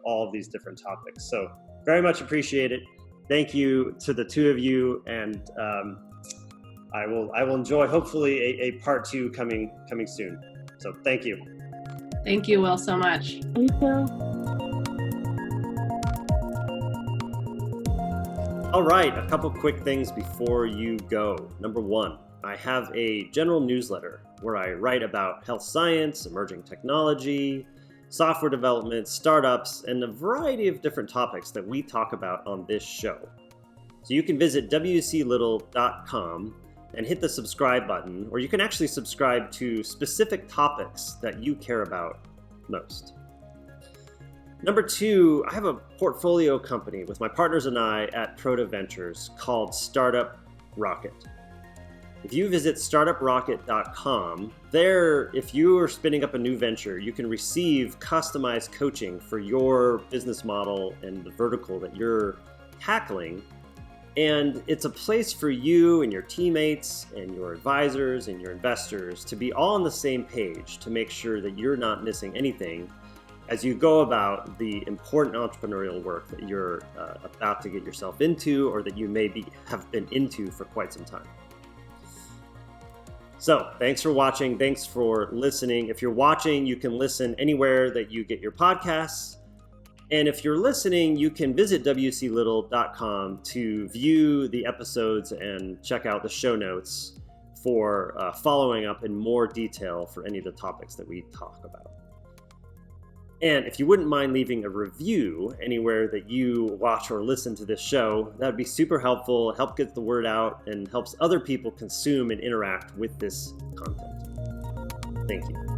all of these different topics. So very much appreciate it. Thank you to the two of you, and I will enjoy hopefully a part 2 coming soon. So thank you. Thank you, Will, so much. Thank you. All right, a couple quick things before you go. Number 1, I have a general newsletter where I write about health science, emerging technology, software development, startups, and a variety of different topics that we talk about on this show. So you can visit wclittle.com and hit the subscribe button, or you can actually subscribe to specific topics that you care about most. Number 2, I have a portfolio company with my partners and I at Proto Ventures called Startup Rocket. If you visit startuprocket.com, there, if you are spinning up a new venture, you can receive customized coaching for your business model and the vertical that you're tackling. And it's a place for you and your teammates and your advisors and your investors to be all on the same page to make sure that you're not missing anything as you go about the important entrepreneurial work that you're about to get yourself into, or that you have been into for quite some time. So thanks for watching. Thanks for listening. If you're watching, you can listen anywhere that you get your podcasts. And if you're listening, you can visit wclittle.com to view the episodes and check out the show notes for following up in more detail for any of the topics that we talk about. And if you wouldn't mind leaving a review anywhere that you watch or listen to this show, that would be super helpful, help get the word out, and helps other people consume and interact with this content. Thank you.